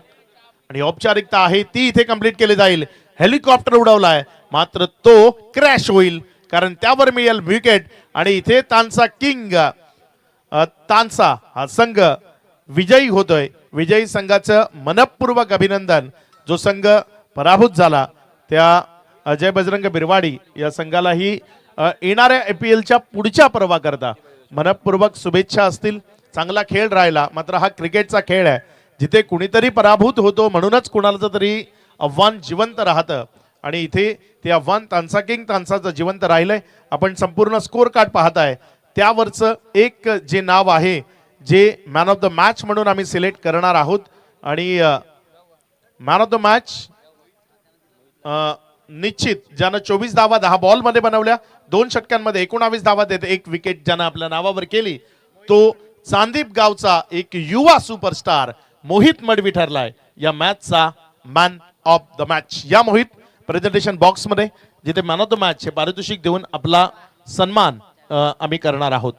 आणि औपचारिकता आहे ती इथे कंप्लीट केली जाईल. हेलिकॉप्टर उडवलाय मात्र तो क्रॅश होईल कारण त्यावर मिळेल विकेट. आणि इथे तानसा किंग तानसा हा संघ विजयी होतोय. विजयी संघाचं मनपूर्वक अभिनंदन. जो संघ पराभूत झाला त्या अजय बजरंग बिरवाडी या संघालाही येणाऱ्या IPLच्या पुढच्या पर्वा करता मनपूर्वक शुभेच्छा असतील. चांगला खेळ राहिला मात्र हा क्रिकेटचा खेळ आहे जिथे कुणीतरी पराभूत होतो म्हणूनच कुणाचं तरी आव्हान जिवंत राहतं. आणि इथे ते आव्हान तानसा किंग तानसाचं जिवंत राहिलंय. आपण संपूर्ण स्कोर कार्ड पाहताय त्यावरचं एक जे नाव आहे जे मॅन ऑफ द मॅच म्हणून आम्ही सिलेक्ट करणार आहोत. आणि मॅन ऑफ द मॅच निश्चित ज्यानं 24 धावा 10 बॉलमध्ये बनवल्या, 2 षटकांमध्ये 19 धावा देत 1 विकेट ज्यानं आपल्या नावावर केली तो चांदीप गावचा एक युवा सुपरस्टार मोहित मडवी ठरलाय या मॅचचा मॅन ऑफ द मॅच. या मोहित प्रेझेंटेशन बॉक्समध्ये जिथे मॅन ऑफ द मॅच हे पारितोषिक देऊन आपला सन्मान आम्ही करणार आहोत.